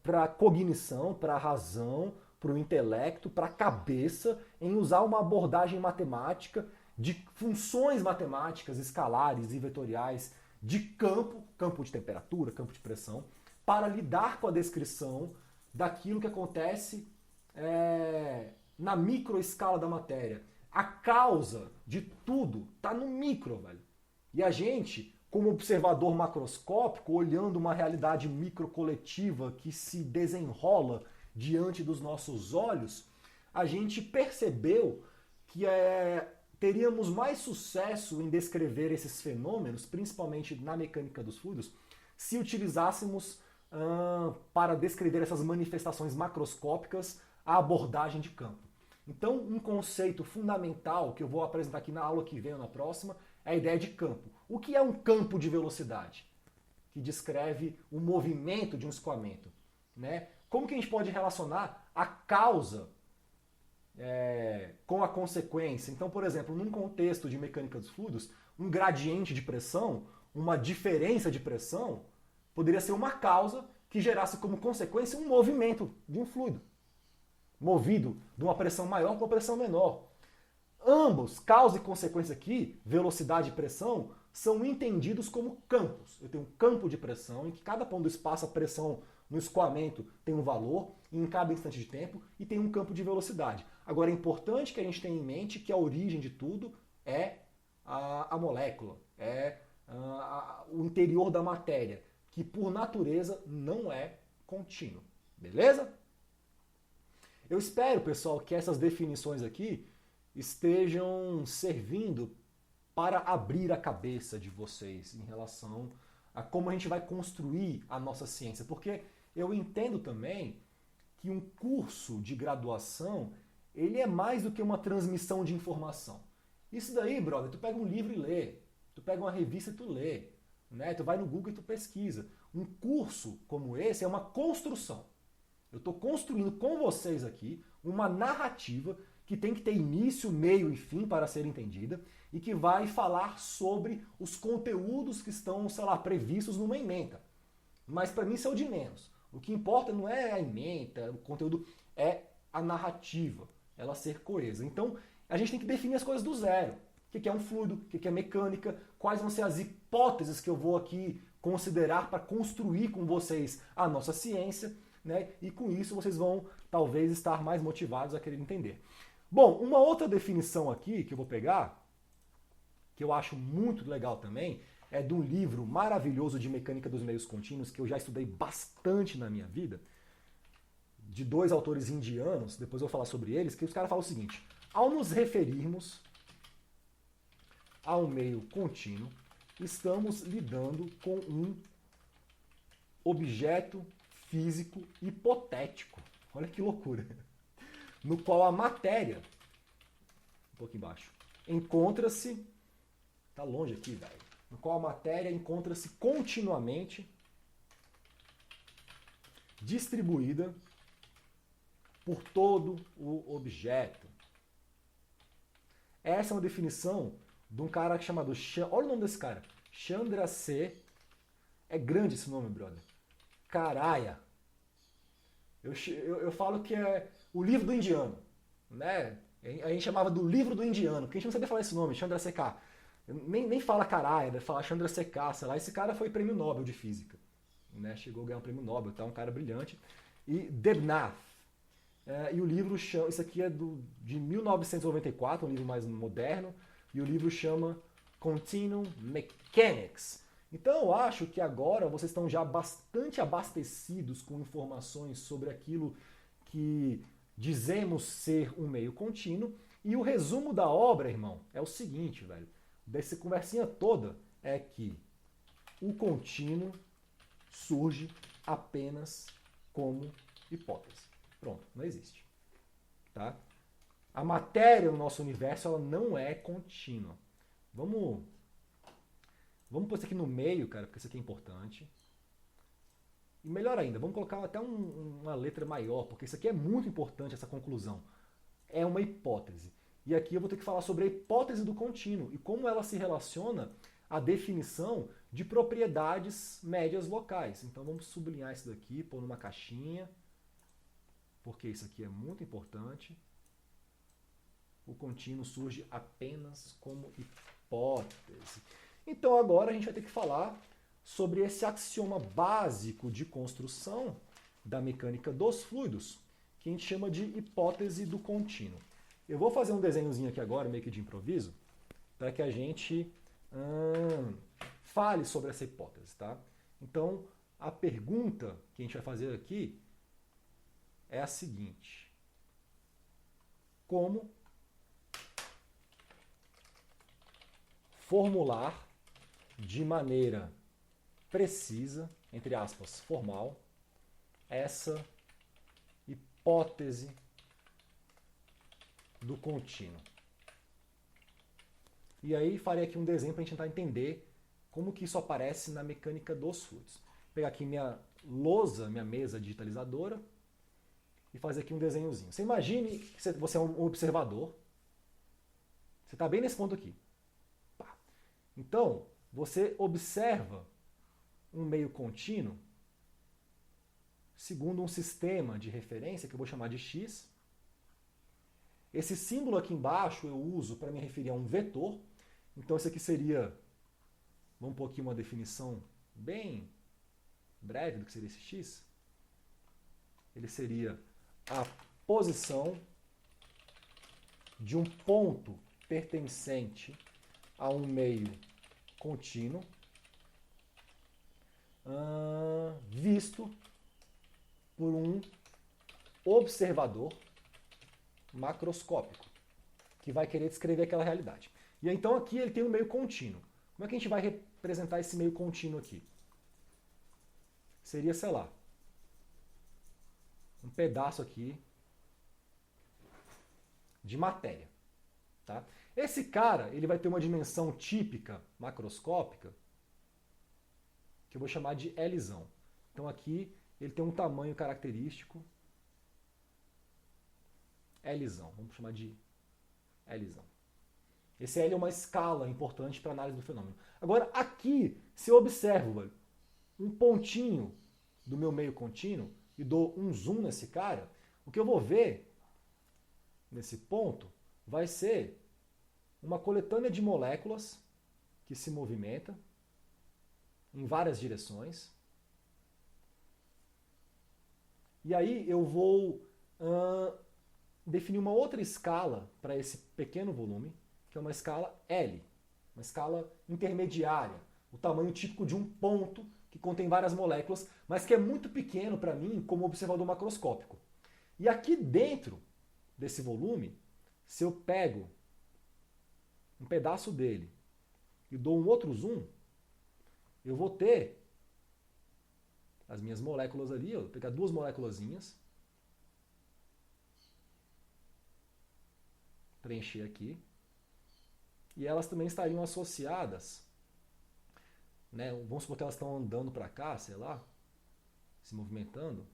para a cognição, para a razão, para o intelecto, para a cabeça, em usar uma abordagem matemática de funções matemáticas escalares e vetoriais de campo, campo de temperatura, campo de pressão, para lidar com a descrição daquilo que acontece na microescala da matéria. A causa de tudo está no micro, velho. E a gente, como observador macroscópico, olhando uma realidade microcoletiva que se desenrola diante dos nossos olhos, a gente percebeu que teríamos mais sucesso em descrever esses fenômenos, principalmente na mecânica dos fluidos, se utilizássemos para descrever essas manifestações macroscópicas a abordagem de campo. Então, um conceito fundamental que eu vou apresentar aqui na aula que vem ou na próxima é a ideia de campo. O que é um campo de velocidade? Que descreve o movimento de um escoamento, né? Como que a gente pode relacionar a causa com a consequência? Então, por exemplo, num contexto de mecânica dos fluidos, um gradiente de pressão, uma diferença de pressão, poderia ser uma causa que gerasse como consequência um movimento de um fluido, movido de uma pressão maior para uma pressão menor. Ambos, causa e consequência aqui, velocidade e pressão, são entendidos como campos. Eu tenho um campo de pressão em que cada ponto do espaço, a pressão no escoamento tem um valor em cada instante de tempo, e tem um campo de velocidade. Agora é importante que a gente tenha em mente que a origem de tudo é a molécula, o interior da matéria, que por natureza não é contínuo. Beleza? Eu espero, pessoal, que essas definições aqui estejam servindo para abrir a cabeça de vocês em relação a como a gente vai construir a nossa ciência. Porque eu entendo também que um curso de graduação, ele é mais do que uma transmissão de informação. Isso daí, brother, tu pega um livro e lê, tu pega uma revista e tu lê, né? Tu vai no Google e tu pesquisa. Um curso como esse é uma construção. Eu estou construindo com vocês aqui uma narrativa que tem que ter início, meio e fim para ser entendida e que vai falar sobre os conteúdos que estão, sei lá, previstos numa ementa. Mas para mim isso é o de menos. O que importa não é a ementa, o conteúdo, é a narrativa. ela ser coesa. Então, a gente tem que definir as coisas do zero. O que é um fluido, o que é mecânica, quais vão ser as hipóteses que eu vou aqui considerar para construir com vocês a nossa ciência, né? E com isso vocês vão talvez estar mais motivados a querer entender. Bom, uma outra definição aqui que eu vou pegar, que eu acho muito legal também, é de um livro maravilhoso de mecânica dos meios contínuos, que eu já estudei bastante na minha vida, de dois autores indianos, depois eu vou falar sobre eles, que os caras falam o seguinte: ao nos referirmos a um meio contínuo, estamos lidando com um objeto físico hipotético. Olha que loucura. No qual a matéria, um pouco embaixo, encontra-se, tá longe aqui, velho. No qual a matéria encontra-se continuamente distribuída por todo o objeto. Essa é uma definição de um cara chamado... Olha o nome desse cara. Chandrasekhar. É grande esse nome, brother. Karaya. Eu falo que é o livro do indiano. Né? A gente chamava do livro do indiano, porque a gente não sabia falar esse nome, Chandrasekhar. Nem fala Karaya, deve falar Chandrasekhar, sei lá. Esse cara foi prêmio Nobel de Física. Né? Chegou a ganhar um prêmio Nobel, tá? Um cara brilhante. E Debnath. E o livro chama... Isso aqui é de 1994, um livro mais moderno. E o livro chama Continuum Mechanics. Então eu acho que agora vocês estão já bastante abastecidos com informações sobre aquilo que dizemos ser um meio contínuo. E o resumo da obra, irmão, é o seguinte, velho. Dessa conversinha toda é que o contínuo surge apenas como hipótese. Pronto, não existe. Tá? A matéria no nosso universo ela não é contínua. Vamos pôr isso aqui no meio, cara, porque isso aqui é importante. E melhor ainda, vamos colocar até uma letra maior, porque isso aqui é muito importante, essa conclusão. É uma hipótese. E aqui eu vou ter que falar sobre a hipótese do contínuo e como ela se relaciona à definição de propriedades médias locais. Então vamos sublinhar isso daqui, pôr numa caixinha, porque isso aqui é muito importante. O contínuo surge apenas como hipótese. Então agora a gente vai ter que falar sobre esse axioma básico de construção da mecânica dos fluidos, que a gente chama de hipótese do contínuo. Eu vou fazer um desenhozinho aqui agora, meio que de improviso, para que a gente fale sobre essa hipótese. Tá? Então a pergunta que a gente vai fazer aqui é a seguinte: como formular de maneira precisa, entre aspas, formal, essa hipótese do contínuo. E aí farei aqui um desenho para a gente tentar entender como que isso aparece na mecânica dos fluidos. Vou pegar aqui minha lousa, minha mesa digitalizadora, e fazer aqui um desenhozinho. Você imagine que você é um observador. Você está bem nesse ponto aqui. Então, você observa um meio contínuo segundo um sistema de referência que eu vou chamar de X. Esse símbolo aqui embaixo eu uso para me referir a um vetor. Então, esse aqui seria, vamos pôr aqui uma definição bem breve do que seria esse X. Ele seria a posição de um ponto pertencente a um meio contínuo visto por um observador macroscópico que vai querer descrever aquela realidade. E então aqui ele tem um meio contínuo. Como é que a gente vai representar esse meio contínuo aqui? Seria, sei lá, um pedaço aqui de matéria. Tá? Esse cara ele vai ter uma dimensão típica macroscópica que eu vou chamar de Lzão. Então aqui ele tem um tamanho característico Lzão. Vamos chamar de Lzão. Esse L é uma escala importante para a análise do fenômeno. Agora aqui, se eu observo um pontinho do meu meio contínuo e dou um zoom nesse cara, o que eu vou ver nesse ponto, vai ser uma coletânea de moléculas que se movimenta em várias direções. E aí eu vou definir uma outra escala para esse pequeno volume, que é uma escala L, uma escala intermediária, o tamanho típico de um ponto que contém várias moléculas, mas que é muito pequeno para mim como observador macroscópico. E aqui dentro desse volume, se eu pego um pedaço dele e dou um outro zoom, eu vou ter as minhas moléculas ali, eu vou pegar duas moléculazinhas, preencher aqui, e elas também estariam associadas, né? Vamos supor que elas estão andando para cá, sei lá, se movimentando.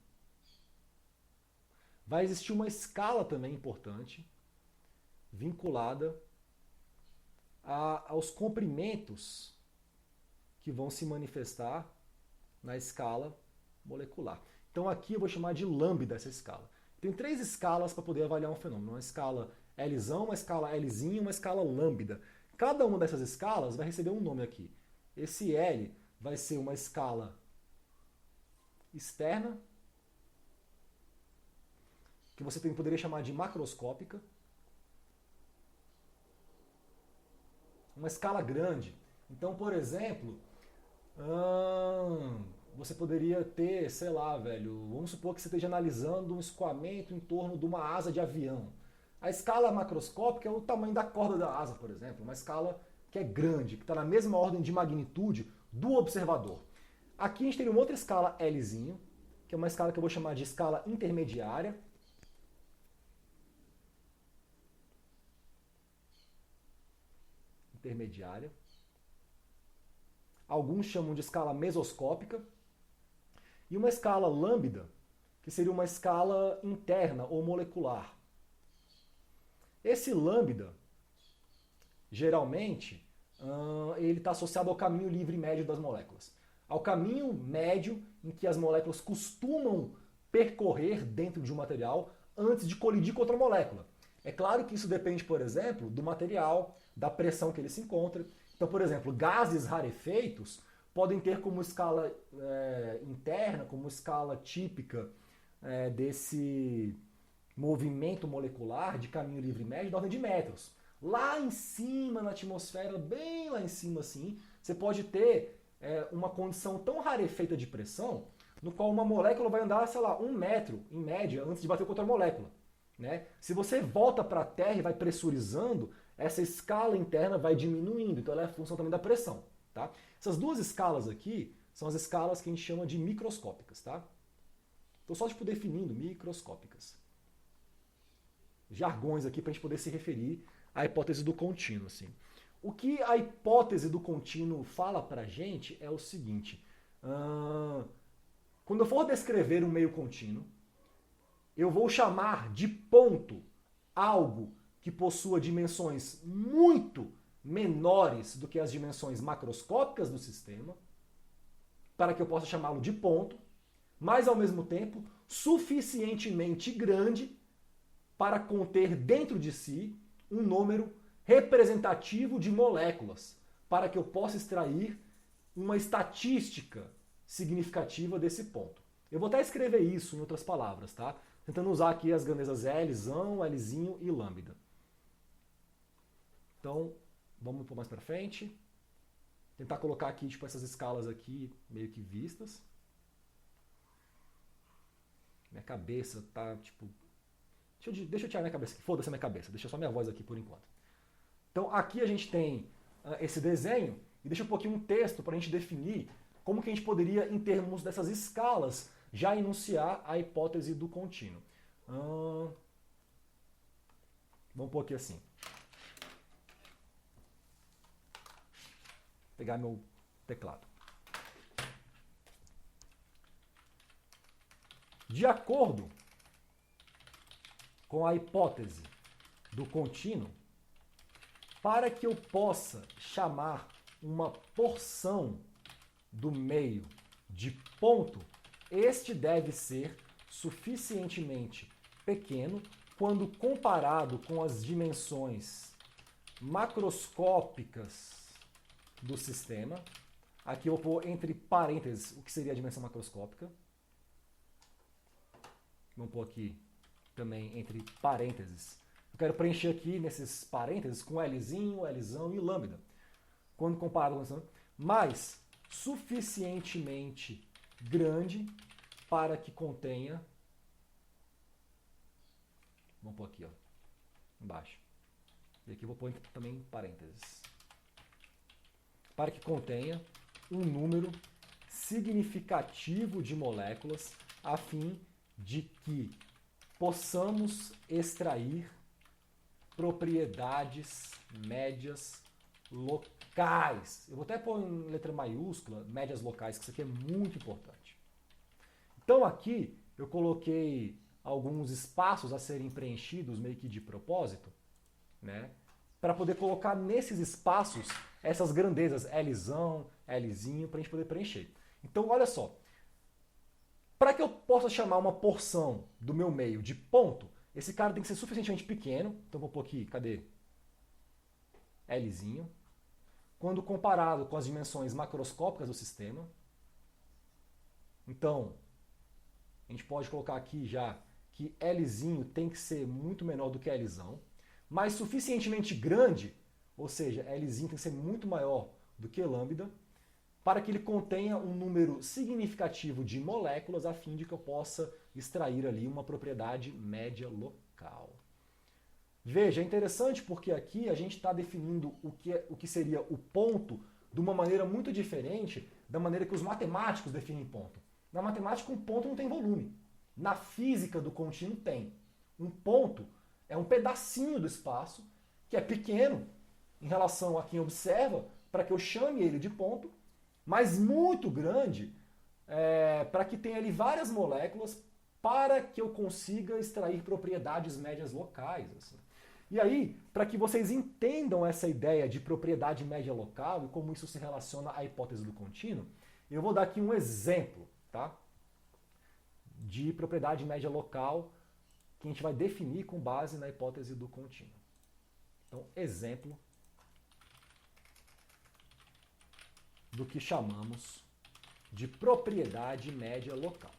Vai existir uma escala também importante, vinculada aos comprimentos que vão se manifestar na escala molecular. Então aqui eu vou chamar de lambda essa escala. Tem três escalas para poder avaliar um fenômeno. Uma escala Lzão, uma escala Lzinho e uma escala lambda. Cada uma dessas escalas vai receber um nome aqui. Esse L vai ser uma escala externa, que você poderia chamar de macroscópica. Uma escala grande. Então, por exemplo, você poderia ter, sei lá, velho, vamos supor que você esteja analisando um escoamento em torno de uma asa de avião. A escala macroscópica é o tamanho da corda da asa, por exemplo, uma escala que é grande, que está na mesma ordem de magnitude do observador. Aqui a gente teria uma outra escala Lzinho, que é uma escala que eu vou chamar de escala intermediária. Alguns chamam de escala mesoscópica. E uma escala lambda, que seria uma escala interna ou molecular. Esse lambda, geralmente, ele está associado ao caminho livre médio das moléculas. Ao caminho médio em que as moléculas costumam percorrer dentro de um material antes de colidir com outra molécula. É claro que isso depende, por exemplo, do material, da pressão que ele se encontra. Então, por exemplo, gases rarefeitos podem ter como escala interna, como escala típica desse movimento molecular de caminho livre médio da ordem de metros. Lá em cima, na atmosfera, bem lá em cima assim, você pode ter uma condição tão rarefeita de pressão, no qual uma molécula vai andar, sei lá, 1 metro, em média, antes de bater com outra molécula. Né? Se você volta para a Terra e vai pressurizando, essa escala interna vai diminuindo, então ela é a função também da pressão. Tá? Essas duas escalas aqui são as escalas que a gente chama de microscópicas. Tá? Estou só definindo microscópicas. Jargões aqui para a gente poder se referir à hipótese do contínuo. Assim. O que a hipótese do contínuo fala para a gente é o seguinte. Quando eu for descrever um meio contínuo, eu vou chamar de ponto algo que possua dimensões muito menores do que as dimensões macroscópicas do sistema, para que eu possa chamá-lo de ponto, mas ao mesmo tempo suficientemente grande para conter dentro de si um número representativo de moléculas, para que eu possa extrair uma estatística significativa desse ponto. Eu vou até escrever isso em outras palavras, tá? Tentando usar aqui as grandezas Lzão, Lzinho e lambda. Então, vamos pôr mais para frente. Tentar colocar aqui tipo, essas escalas aqui meio que vistas. Minha cabeça tá tipo... Deixa eu tirar minha cabeça aqui. Foda-se a minha cabeça. Deixa só minha voz aqui por enquanto. Então, aqui a gente tem esse desenho e deixa um pouquinho um texto para a gente definir como que a gente poderia, em termos dessas escalas, já enunciar a hipótese do contínuo. Vamos pôr aqui assim. Vou pegar meu teclado. De acordo com a hipótese do contínuo, para que eu possa chamar uma porção do meio de ponto, este deve ser suficientemente pequeno quando comparado com as dimensões macroscópicas do sistema, aqui eu vou pôr entre parênteses o que seria a dimensão macroscópica. Vamos pôr aqui também entre parênteses. Eu quero preencher aqui nesses parênteses com Lzinho, Lzão e lambda. Quando comparado com isso, mas suficientemente grande para que contenha. Vamos pôr aqui, ó, embaixo. E aqui eu vou pôr também parênteses. Para que contenha um número significativo de moléculas a fim de que possamos extrair propriedades médias locais. Eu vou até pôr em letra maiúscula, médias locais, que isso aqui é muito importante. Então aqui eu coloquei alguns espaços a serem preenchidos meio que de propósito, né? Para poder colocar nesses espaços essas grandezas, Lzão, Lzinho, para a gente poder preencher. Então olha só, para que eu possa chamar uma porção do meu meio de ponto, esse cara tem que ser suficientemente pequeno. Então vou pôr aqui, cadê? Lzinho. Quando comparado com as dimensões macroscópicas do sistema. Então, a gente pode colocar aqui já que Lzinho tem que ser muito menor do que Lzão, mas suficientemente grande, ou seja, Lzinho tem que ser muito maior do que lambda, para que ele contenha um número significativo de moléculas a fim de que eu possa extrair ali uma propriedade média local. Veja, é interessante porque aqui a gente está definindo o que seria o ponto de uma maneira muito diferente da maneira que os matemáticos definem ponto. Na matemática, um ponto não tem volume. Na física do contínuo tem. Um ponto é um pedacinho do espaço que é pequeno em relação a quem observa, para que eu chame ele de ponto, mas muito grande para que tenha ali várias moléculas para que eu consiga extrair propriedades médias locais. Assim. E aí, para que vocês entendam essa ideia de propriedade média local e como isso se relaciona à hipótese do contínuo, eu vou dar aqui um exemplo, tá? De propriedade média local que a gente vai definir com base na hipótese do contínuo. Então, exemplo do que chamamos de propriedade média local.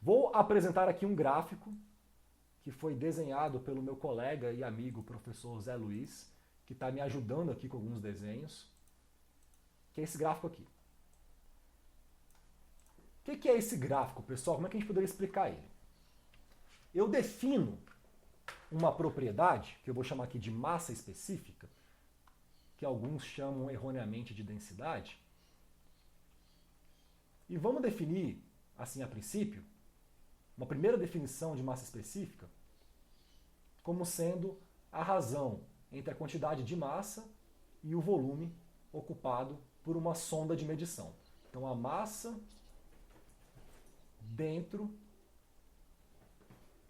Vou apresentar aqui um gráfico que foi desenhado pelo meu colega e amigo professor Zé Luiz, que está me ajudando aqui com alguns desenhos, que é esse gráfico aqui. O que é esse gráfico, pessoal? Como é que a gente poderia explicar ele? Eu defino uma propriedade, que eu vou chamar aqui de massa específica, que alguns chamam erroneamente de densidade. E vamos definir, assim a princípio, uma primeira definição de massa específica como sendo a razão entre a quantidade de massa e o volume ocupado por uma sonda de medição. Então a massa dentro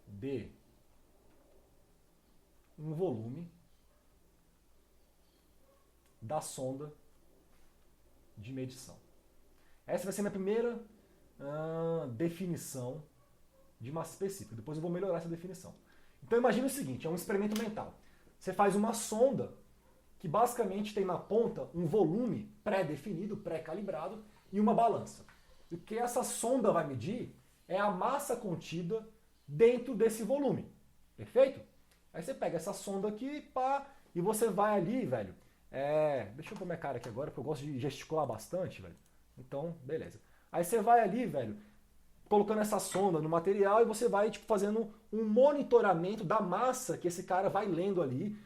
de um volume da sonda de medição. Essa vai ser a minha primeira definição de massa específica. Depois eu vou melhorar essa definição. Então imagine o seguinte, é um experimento mental. Você faz uma sonda que basicamente tem na ponta um volume pré-definido, pré-calibrado e uma balança. E o que essa sonda vai medir é a massa contida dentro desse volume. Perfeito? Aí você pega essa sonda aqui, pá, e você vai ali, velho. Deixa eu pôr minha cara aqui agora, porque eu gosto de gesticular bastante, velho. Então, beleza. Aí você vai ali, velho, colocando essa sonda no material e você vai tipo, fazendo um monitoramento da massa que esse cara vai lendo ali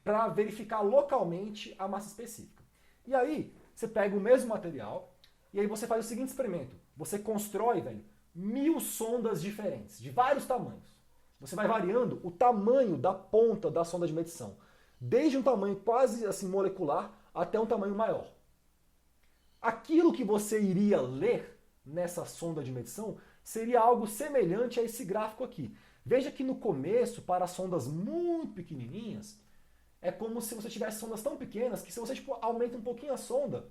para verificar localmente a massa específica. E aí, você pega o mesmo material e aí você faz o seguinte experimento. Você constrói, velho, 1000 sondas diferentes, de vários tamanhos. Você vai variando o tamanho da ponta da sonda de medição, desde um tamanho quase assim molecular até um tamanho maior. Aquilo que você iria ler nessa sonda de medição seria algo semelhante a esse gráfico aqui. Veja que no começo, para sondas muito pequenininhas, é como se você tivesse sondas tão pequenas que se você tipo, aumenta um pouquinho a sonda,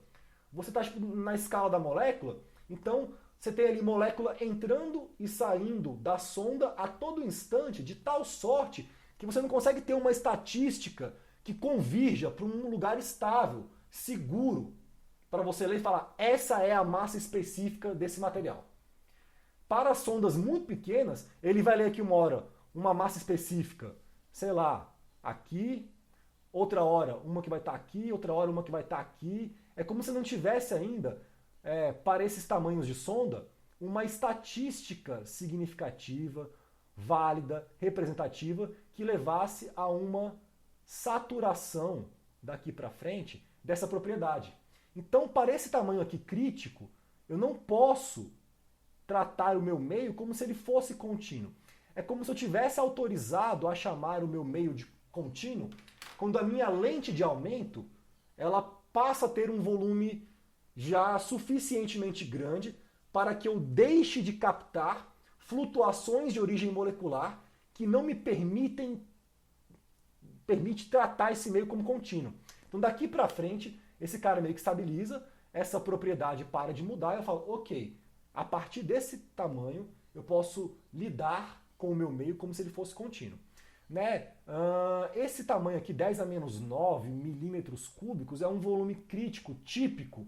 você está tipo, na escala da molécula, então você tem ali molécula entrando e saindo da sonda a todo instante, de tal sorte que você não consegue ter uma estatística que convirja para um lugar estável, seguro, para você ler e falar, essa é a massa específica desse material. Para sondas muito pequenas, ele vai ler aqui uma hora uma massa específica, sei lá, aqui, outra hora uma que vai estar aqui, outra hora uma que vai estar aqui. É como se não tivesse ainda, para esses tamanhos de sonda, uma estatística significativa, válida, representativa, que levasse a uma saturação daqui para frente dessa propriedade. Então, para esse tamanho aqui crítico, eu não posso tratar o meu meio como se ele fosse contínuo. É como se eu tivesse autorizado a chamar o meu meio de contínuo quando a minha lente de aumento ela passa a ter um volume já suficientemente grande para que eu deixe de captar flutuações de origem molecular que não me permite tratar esse meio como contínuo. Então daqui para frente, esse cara meio que estabiliza, essa propriedade para de mudar e eu falo, ok, a partir desse tamanho eu posso lidar com o meu meio como se ele fosse contínuo. Né? Esse tamanho aqui, 10 a menos 9 milímetros cúbicos, é um volume crítico típico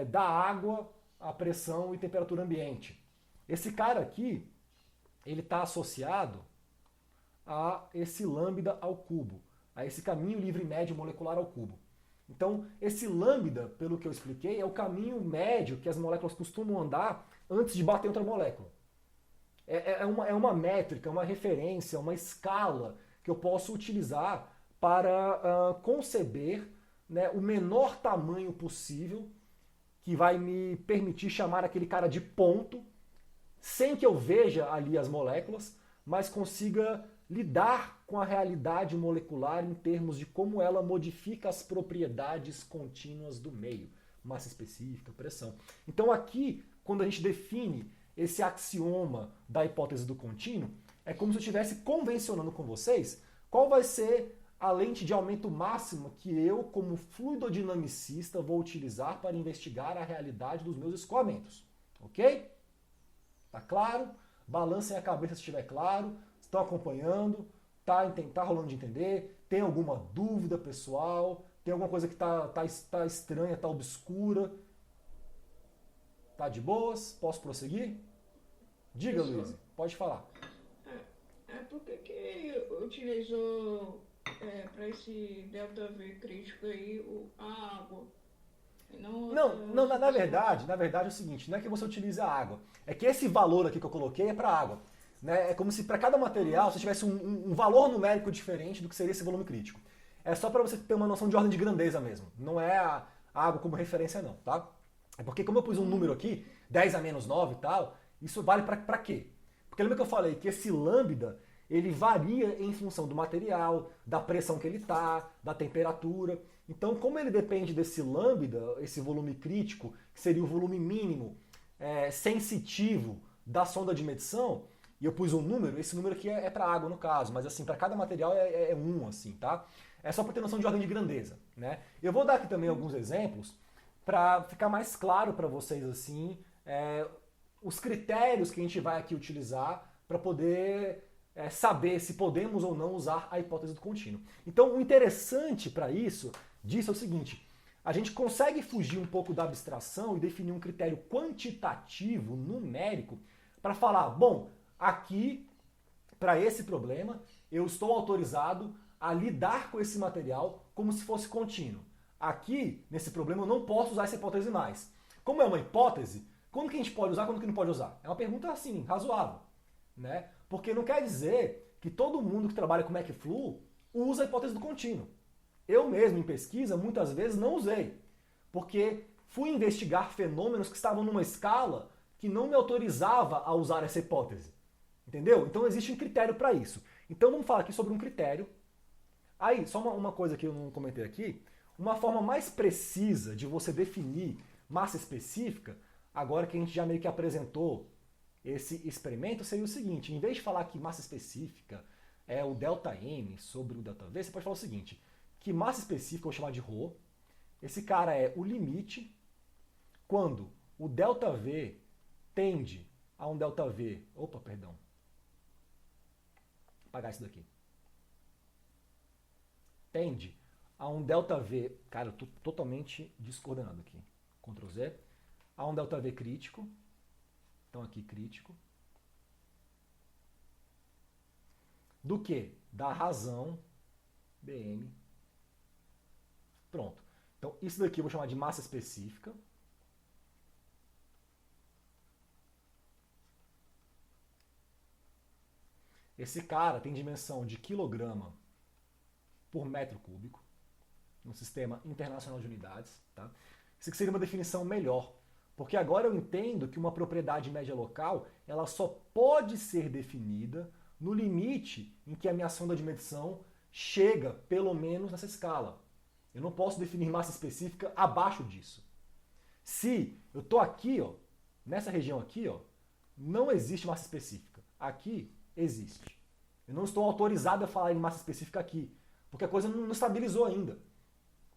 da água, a pressão e temperatura ambiente. Esse cara aqui, ele está associado a esse lambda ao cubo, a esse caminho livre médio molecular ao cubo. Então, esse lambda, pelo que eu expliquei, é o caminho médio que as moléculas costumam andar antes de bater outra molécula. É uma métrica, uma referência, uma escala que eu posso utilizar para conceber, né, o menor tamanho possível que vai me permitir chamar aquele cara de ponto, sem que eu veja ali as moléculas, mas consiga lidar com a realidade molecular em termos de como ela modifica as propriedades contínuas do meio, massa específica, pressão. Então aqui, quando a gente define esse axioma da hipótese do contínuo, é como se eu estivesse convencionando com vocês qual vai ser a lente de aumento máxima que eu, como fluidodinamicista, vou utilizar para investigar a realidade dos meus escoamentos. Ok? Tá claro? Balancem a cabeça se estiver claro. Estão acompanhando? Tá rolando de entender? Tem alguma dúvida, pessoal? Tem alguma coisa que tá estranha, tá obscura? Tá de boas? Posso prosseguir? Diga, Luiz. Pode falar. Por que utilizou para esse delta V crítico aí a água? Não, na verdade é o seguinte, não é que você utilize a água, é que esse valor aqui que eu coloquei é para água. Né? É como se para cada material você tivesse um valor numérico diferente do que seria esse volume crítico. É só para você ter uma noção de ordem de grandeza mesmo, não é a água como referência não, tá? É porque como eu pus um número aqui, 10 a menos 9 e tal, isso vale para quê? Porque lembra que eu falei que esse lambda, ele varia em função do material, da pressão que ele está, da temperatura. Então, como ele depende desse lambda, esse volume crítico, que seria o volume mínimo sensitivo da sonda de medição, e eu pus um número, esse número aqui é para água no caso, mas assim, para cada material é 1, assim, tá? É só para ter noção de ordem de grandeza, né? Eu vou dar aqui também alguns exemplos para ficar mais claro para vocês, assim, os critérios que a gente vai aqui utilizar para poder saber se podemos ou não usar a hipótese do contínuo. Então, o interessante para disso é o seguinte, a gente consegue fugir um pouco da abstração e definir um critério quantitativo, numérico, para falar, bom, aqui, para esse problema, eu estou autorizado a lidar com esse material como se fosse contínuo. Aqui, nesse problema, eu não posso usar essa hipótese mais. Como é uma hipótese, quando que a gente pode usar, quando que não pode usar? É uma pergunta assim, razoável. Né? Porque não quer dizer que todo mundo que trabalha com MacFlu usa a hipótese do contínuo. Eu mesmo, em pesquisa, muitas vezes não usei. Porque fui investigar fenômenos que estavam numa escala que não me autorizava a usar essa hipótese. Entendeu? Então existe um critério para isso. Então vamos falar aqui sobre um critério. Aí, só uma coisa que eu não comentei aqui. Uma forma mais precisa de você definir massa específica, agora que a gente já meio que apresentou esse experimento, seria o seguinte. Em vez de falar que massa específica é o ΔM sobre o ΔV, você pode falar o seguinte. Que massa específica eu vou chamar de ρ. Esse cara é o limite quando o ΔV tende a um ΔV. Opa, perdão. Vou apagar isso daqui. Tende a um ΔV. Cara, eu estou totalmente descoordenado aqui. Ctrl Z. A um ΔV crítico. Então aqui crítico. Do que? Da razão BM. Pronto. Então isso daqui eu vou chamar de massa específica. Esse cara tem dimensão de quilograma por metro cúbico, no Sistema Internacional de Unidades. Tá? Isso aqui seria uma definição melhor, porque agora eu entendo que uma propriedade média local ela só pode ser definida no limite em que a minha sonda de medição chega, pelo menos, nessa escala. Eu não posso definir massa específica abaixo disso. Se eu estou aqui, ó, nessa região aqui, ó, não existe massa específica. Aqui existe. Eu não estou autorizado a falar em massa específica aqui, porque a coisa não estabilizou ainda.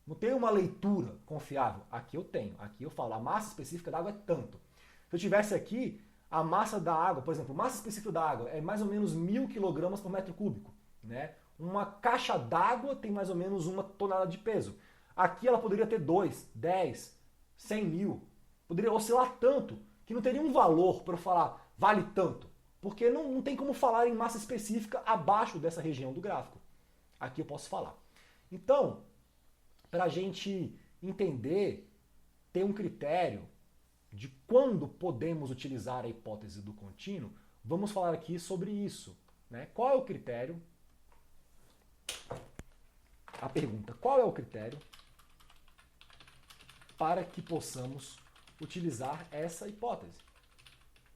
Não tem uma leitura confiável. Aqui eu tenho. Aqui eu falo, a massa específica da água é tanto. Se eu tivesse aqui, a massa da água, por exemplo, a massa específica da água é mais ou menos 1.000 kg por metro cúbico. Né? Uma caixa d'água tem mais ou menos 1 tonelada de peso. Aqui ela poderia ter 2, 10, 100 mil. Poderia oscilar tanto que não teria um valor para eu falar vale tanto. Porque não tem como falar em massa específica abaixo dessa região do gráfico. Aqui eu posso falar. Então, para a gente entender, ter um critério de quando podemos utilizar a hipótese do contínuo, vamos falar aqui sobre isso. Né? Qual é o critério? A pergunta, qual é o critério para que possamos utilizar essa hipótese?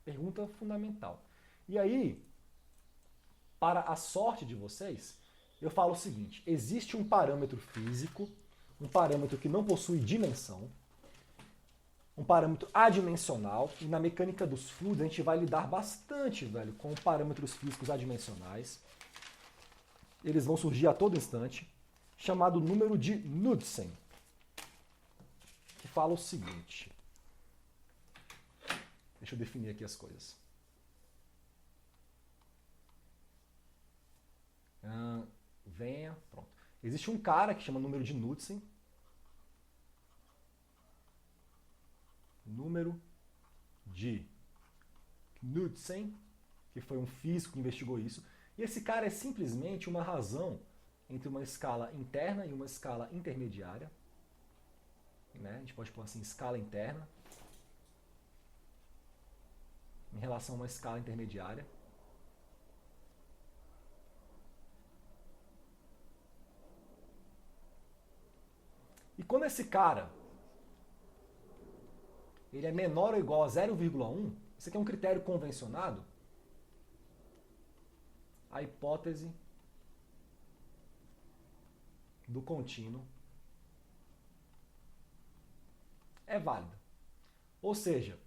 Pergunta fundamental. E aí, para a sorte de vocês, eu falo o seguinte, existe um parâmetro físico, um parâmetro que não possui dimensão, um parâmetro adimensional, e na mecânica dos fluidos a gente vai lidar bastante, velho, com parâmetros físicos adimensionais. Eles vão surgir a todo instante, chamado número de Knudsen, que fala o seguinte. Deixa eu definir aqui as coisas. Venha, pronto. Existe um cara que chama número de Knudsen. Número de Knudsen, que foi um físico que investigou isso. E esse cara é simplesmente uma razão entre uma escala interna e uma escala intermediária. Né? A gente pode pôr assim, escala interna em relação a uma escala intermediária. E quando esse cara ele é menor ou igual a 0,1, isso aqui é um critério convencionado, a hipótese do contínuo é válida. Ou seja,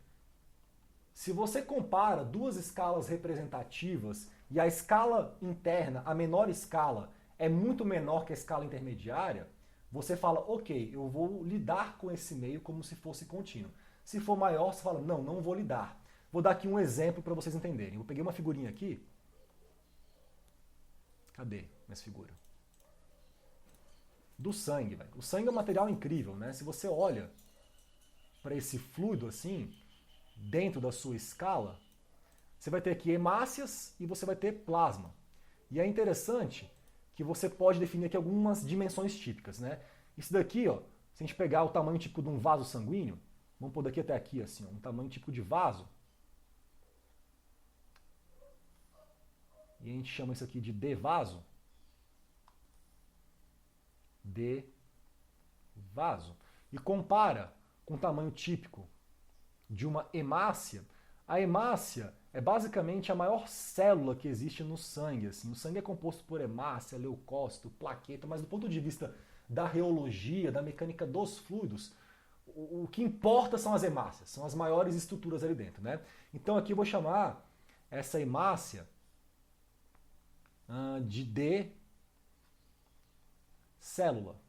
se você compara duas escalas representativas e a escala interna, a menor escala, é muito menor que a escala intermediária, você fala, ok, eu vou lidar com esse meio como se fosse contínuo. Se for maior, você fala, não vou lidar. Vou dar aqui um exemplo para vocês entenderem. Eu peguei uma figurinha aqui. Cadê essa figura? Do sangue, velho. O sangue é um material incrível, né? Se você olha para esse fluido assim, dentro da sua escala, você vai ter aqui hemácias e você vai ter plasma. E é interessante que você pode definir aqui algumas dimensões típicas, né? Isso daqui, ó, se a gente pegar o tamanho típico de um vaso sanguíneo, vamos pôr daqui até aqui, assim, ó, um tamanho típico de vaso. E a gente chama isso aqui de D vaso. D vaso. E compara com o tamanho típico de uma hemácia. A hemácia é basicamente a maior célula que existe no sangue. Assim. O sangue é composto por hemácia, leucócito, plaqueta, mas do ponto de vista da reologia, da mecânica dos fluidos, o que importa são as hemácias, são as maiores estruturas ali dentro. Né? Então aqui eu vou chamar essa hemácia de D célula.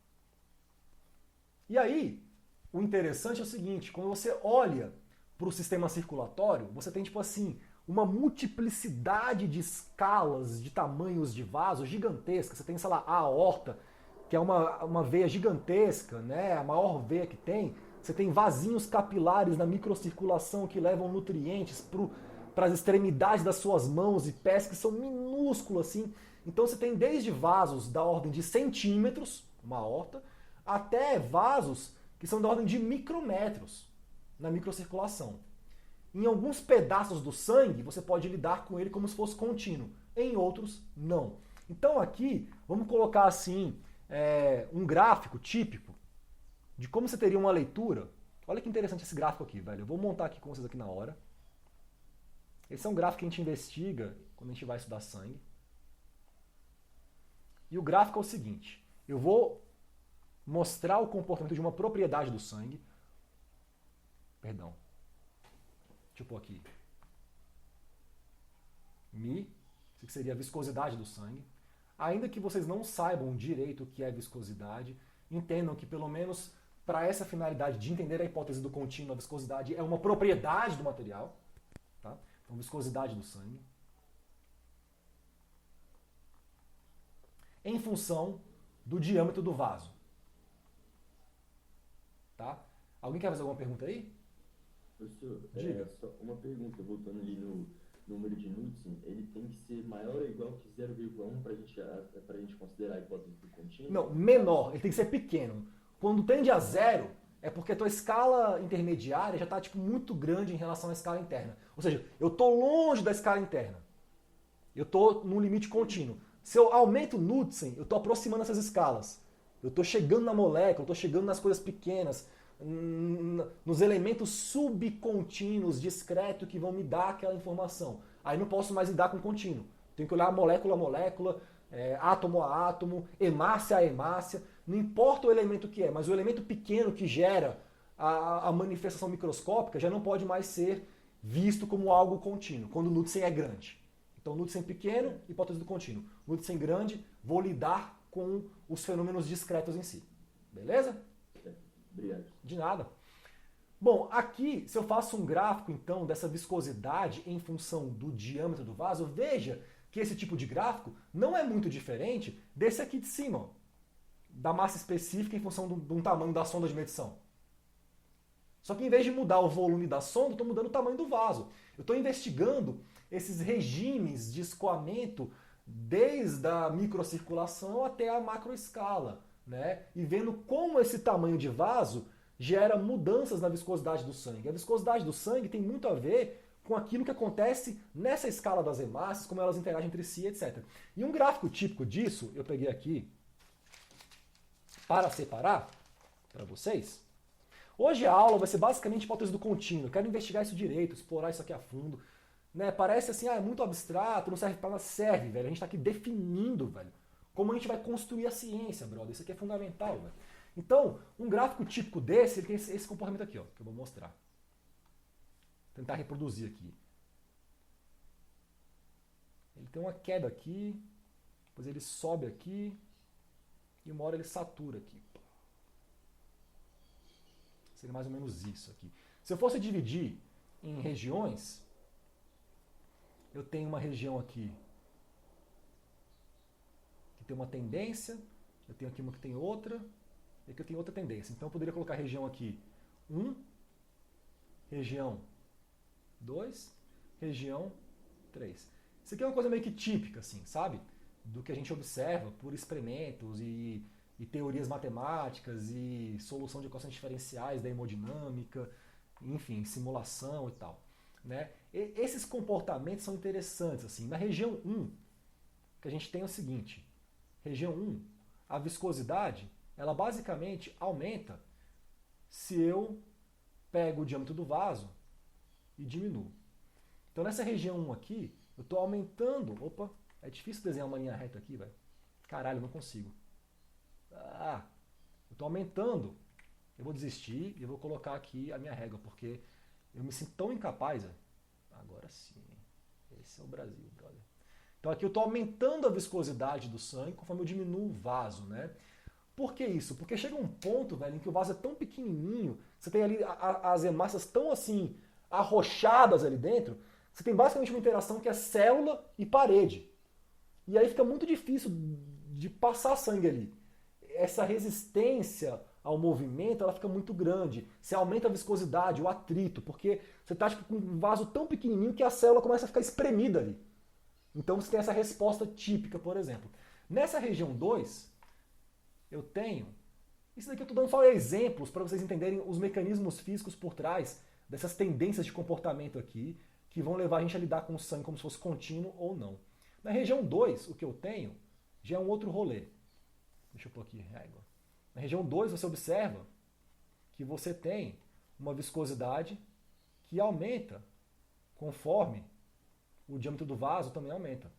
E aí, o interessante é o seguinte, quando você olha para o sistema circulatório, você tem, tipo assim, uma multiplicidade de escalas, de tamanhos de vaso gigantescas. Você tem, sei lá, a aorta, que é uma veia gigantesca, né? A maior veia que tem. Você tem vasinhos capilares na microcirculação que levam nutrientes para as extremidades das suas mãos e pés, que são minúsculos assim. Então você tem desde vasos da ordem de centímetros, uma aorta, até vasos que são da ordem de micrometros na microcirculação. Em alguns pedaços do sangue, você pode lidar com ele como se fosse contínuo. Em outros, não. Então aqui, vamos colocar assim, um gráfico típico de como você teria uma leitura. Olha que interessante esse gráfico aqui, velho. Eu vou montar aqui com vocês aqui na hora. Esse é um gráfico que a gente investiga quando a gente vai estudar sangue. E o gráfico é o seguinte. Eu vou mostrar o comportamento de uma propriedade do sangue. Perdão. Deixa eu pôr aqui. Mi, isso que seria a viscosidade do sangue. Ainda que vocês não saibam direito o que é viscosidade, entendam que pelo menos para essa finalidade de entender a hipótese do contínuo, a viscosidade é uma propriedade do material. Tá? Então, viscosidade do sangue. Em função do diâmetro do vaso. Tá? Alguém quer fazer alguma pergunta aí? Professor, Diga. só uma pergunta, voltando ali no número de Knudsen, ele tem que ser maior ou igual que 0,1 para a gente considerar a hipótese do contínuo? Não, menor, ele tem que ser pequeno. Quando tende a zero, é porque a tua escala intermediária já está tipo, muito grande em relação à escala interna. Ou seja, eu estou longe da escala interna. Eu estou no limite contínuo. Se eu aumento o Knudsen, eu estou aproximando essas escalas. Eu estou chegando na molécula, eu estou chegando nas coisas pequenas, nos elementos subcontínuos, discretos, que vão me dar aquela informação. Aí não posso mais lidar com contínuo. Tenho que olhar molécula a molécula, átomo a átomo, hemácia a hemácia. Não importa o elemento que é, mas o elemento pequeno que gera a manifestação microscópica já não pode mais ser visto como algo contínuo, quando o Knudsen é grande. Então, Knudsen pequeno, hipótese do contínuo. Knudsen grande, vou lidar com os fenômenos discretos em si. Beleza? Obrigado. De nada. Bom, aqui, se eu faço um gráfico, então, dessa viscosidade em função do diâmetro do vaso, veja que esse tipo de gráfico não é muito diferente desse aqui de cima, ó, da massa específica em função do tamanho da sonda de medição. Só que em vez de mudar o volume da sonda, eu estou mudando o tamanho do vaso. Eu estou investigando esses regimes de escoamento desde a microcirculação até a macroescala, né? E vendo como esse tamanho de vaso gera mudanças na viscosidade do sangue. A viscosidade do sangue tem muito a ver com aquilo que acontece nessa escala das hemácias, como elas interagem entre si, etc. E um gráfico típico disso, eu peguei aqui para separar para vocês. Hoje a aula vai ser basicamente hipótese do contínuo. Eu quero investigar isso direito, explorar isso aqui a fundo. Né? Parece assim, é muito abstrato, não serve para nada. Serve, velho. A gente está aqui definindo, velho, como a gente vai construir a ciência, brother. Isso aqui é fundamental, velho. Então, um gráfico típico desse, ele tem esse comportamento aqui, ó, que eu vou mostrar. Vou tentar reproduzir aqui. Ele tem uma queda aqui, depois ele sobe aqui, e uma hora ele satura aqui. Seria mais ou menos isso aqui. Se eu fosse dividir em regiões, eu tenho uma região aqui que tem uma tendência, eu tenho aqui uma que tem outra, e aqui eu tenho outra tendência. Então eu poderia colocar região aqui 1, região 2, região 3. Isso aqui é uma coisa meio que típica, assim, sabe? Do que a gente observa por experimentos e teorias matemáticas e solução de equações diferenciais da hemodinâmica, enfim, simulação e tal. Né? E esses comportamentos são interessantes. Assim. Na região 1, que a gente tem é o seguinte, região 1, a viscosidade, ela basicamente aumenta se eu pego o diâmetro do vaso e diminuo. Então nessa região 1 aqui, eu estou aumentando... Opa, é difícil desenhar uma linha reta aqui, velho. Caralho, não consigo. Eu estou aumentando. Eu vou desistir e eu vou colocar aqui a minha régua, porque eu me sinto tão incapaz. Agora sim. Esse é o Brasil, brother. Então aqui eu estou aumentando a viscosidade do sangue conforme eu diminuo o vaso, né? Por que isso? Porque chega um ponto, velho, em que o vaso é tão pequenininho, você tem ali as hemácias tão assim arrochadas ali dentro, você tem basicamente uma interação que é célula e parede. E aí fica muito difícil de passar sangue ali. Essa resistência ao movimento, ela fica muito grande. Você aumenta a viscosidade, o atrito, porque você está com um vaso tão pequenininho que a célula começa a ficar espremida ali. Então você tem essa resposta típica, por exemplo. Nessa região 2, eu tenho... Isso daqui eu estou dando só exemplos para vocês entenderem os mecanismos físicos por trás dessas tendências de comportamento aqui, que vão levar a gente a lidar com o sangue como se fosse contínuo ou não. Na região 2, o que eu tenho já é um outro rolê. Deixa eu pôr aqui régua. Na região 2, você observa que você tem uma viscosidade que aumenta conforme o diâmetro do vaso também aumenta.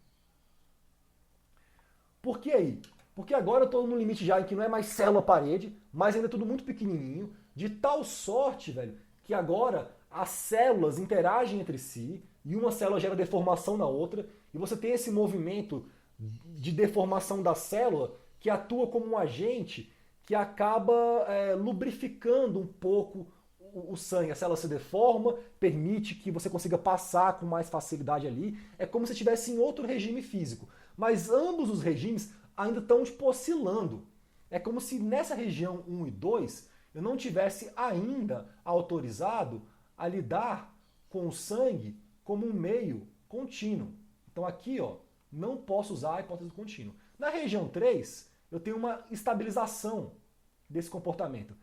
Por que aí? Porque agora eu estou no limite já em que não é mais célula-parede, mas ainda é tudo muito pequenininho, de tal sorte, velho, que agora as células interagem entre si e uma célula gera deformação na outra e você tem esse movimento de deformação da célula que atua como um agente que acaba lubrificando um pouco o sangue. A célula se deforma, permite que você consiga passar com mais facilidade ali. É como se estivesse em outro regime físico. Mas ambos os regimes ainda estão oscilando. É como se nessa região 1 e 2 eu não tivesse ainda autorizado a lidar com o sangue como um meio contínuo. Então aqui, ó, não posso usar a hipótese do contínuo. Na região 3, eu tenho uma estabilização desse comportamento.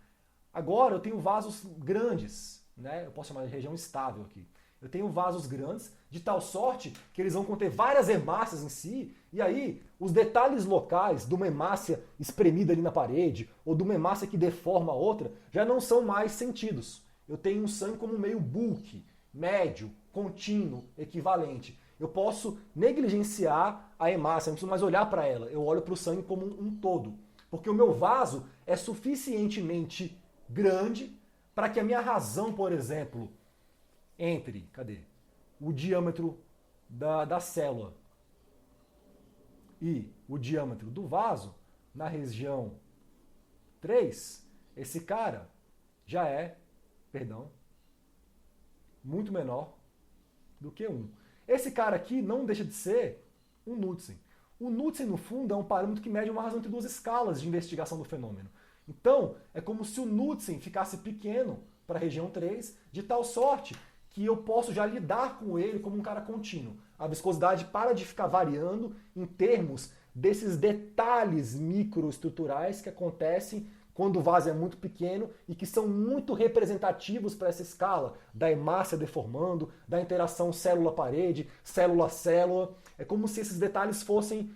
Agora eu tenho vasos grandes, né? Eu posso chamar de região estável aqui. Eu tenho vasos grandes, de tal sorte que eles vão conter várias hemácias em si, e aí os detalhes locais de uma hemácia espremida ali na parede, ou de uma hemácia que deforma a outra, já não são mais sentidos. Eu tenho um sangue como meio bulk, médio, contínuo, equivalente. Eu posso negligenciar a hemácia, não preciso mais olhar para ela, eu olho para o sangue como um todo. Porque o meu vaso é suficientemente grande para que a minha razão, por exemplo, entre, o diâmetro da célula e o diâmetro do vaso, na região 3, esse cara já é, muito menor do que 1. Esse cara aqui não deixa de ser um Knudsen. O Knudsen, no fundo, é um parâmetro que mede uma razão entre duas escalas de investigação do fenômeno. Então, é como se o Knudsen ficasse pequeno para a região 3, de tal sorte que eu posso já lidar com ele como um cara contínuo. A viscosidade para de ficar variando em termos desses detalhes microestruturais que acontecem quando o vaso é muito pequeno e que são muito representativos para essa escala da hemácia deformando, da interação célula-parede, célula-célula. É como se esses detalhes fossem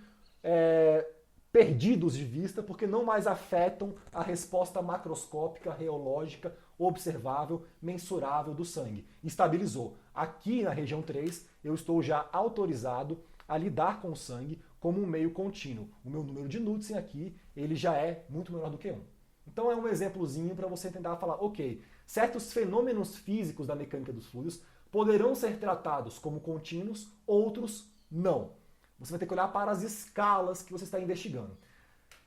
perdidos de vista porque não mais afetam a resposta macroscópica, reológica, observável, mensurável do sangue. Estabilizou. Aqui na região 3, eu estou já autorizado a lidar com o sangue como um meio contínuo. O meu número de Knudsen aqui, ele já é muito menor do que 1. Então é um exemplozinho para você tentar falar, ok, certos fenômenos físicos da mecânica dos fluidos poderão ser tratados como contínuos, outros não. Você vai ter que olhar para as escalas que você está investigando.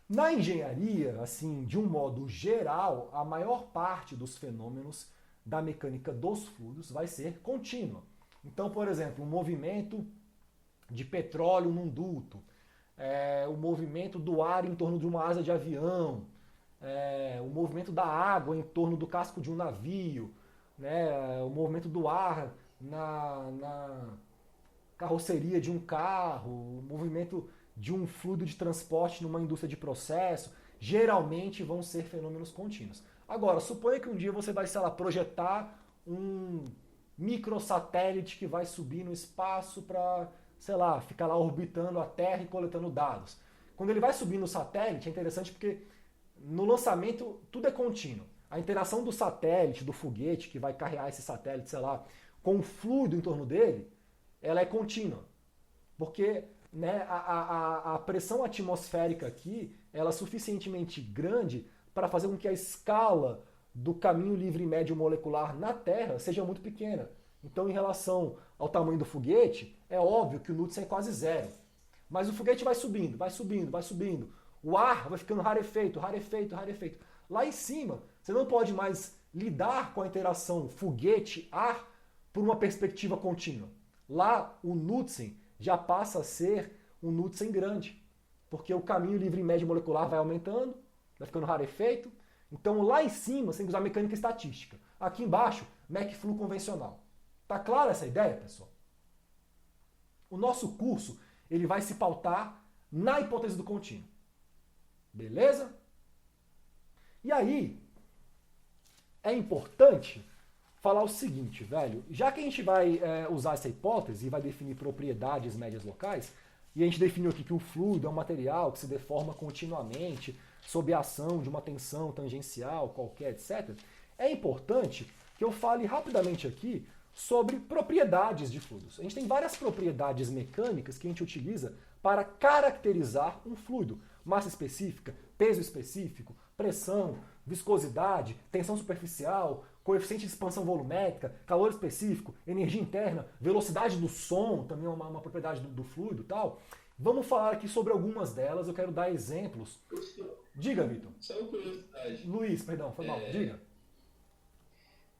Na engenharia, assim, de um modo geral, a maior parte dos fenômenos da mecânica dos fluidos vai ser contínua. Então, por exemplo, o movimento de petróleo num duto, o movimento do ar em torno de uma asa de avião, o movimento da água em torno do casco de um navio, né, o movimento do ar na carroceria de um carro, o movimento de um fluido de transporte numa indústria de processo, geralmente vão ser fenômenos contínuos. Agora, suponha que um dia você vai, sei lá, projetar um microsatélite que vai subir no espaço para, sei lá, ficar lá orbitando a Terra e coletando dados. Quando ele vai subir no satélite, é interessante porque no lançamento tudo é contínuo. A interação do satélite, do foguete que vai carregar esse satélite, sei lá, com o fluido em torno dele, ela é contínua. Porque, né, a pressão atmosférica aqui ela é suficientemente grande para fazer com que a escala do caminho livre médio molecular na Terra seja muito pequena. Então, em relação ao tamanho do foguete, é óbvio que o Knudsen é quase zero. Mas o foguete vai subindo, vai subindo, vai subindo. O ar vai ficando rarefeito, rarefeito, rarefeito. Lá em cima, você não pode mais lidar com a interação foguete-ar por uma perspectiva contínua. Lá, o Knudsen já passa a ser um Knudsen grande, porque o caminho livre médio molecular vai aumentando, vai ficando rarefeito. Então, lá em cima, você tem que usar mecânica estatística. Aqui embaixo, Mech-Flu convencional. Tá clara essa ideia, pessoal? O nosso curso ele vai se pautar na hipótese do contínuo. Beleza? E aí, é importante falar o seguinte, velho. Já que a gente vai usar essa hipótese e vai definir propriedades médias locais, e a gente definiu aqui que o fluido é um material que se deforma continuamente sob a ação de uma tensão tangencial, qualquer, etc., é importante que eu fale rapidamente aqui sobre propriedades de fluidos. A gente tem várias propriedades mecânicas que a gente utiliza para caracterizar um fluido. Massa específica, peso específico, pressão, viscosidade, tensão superficial, coeficiente de expansão volumétrica, calor específico, energia interna, velocidade do som, também é uma propriedade do fluido e tal. Vamos falar aqui sobre algumas delas, eu quero dar exemplos. Diga, Vitor. Só uma curiosidade. Luiz, perdão, foi mal. Diga.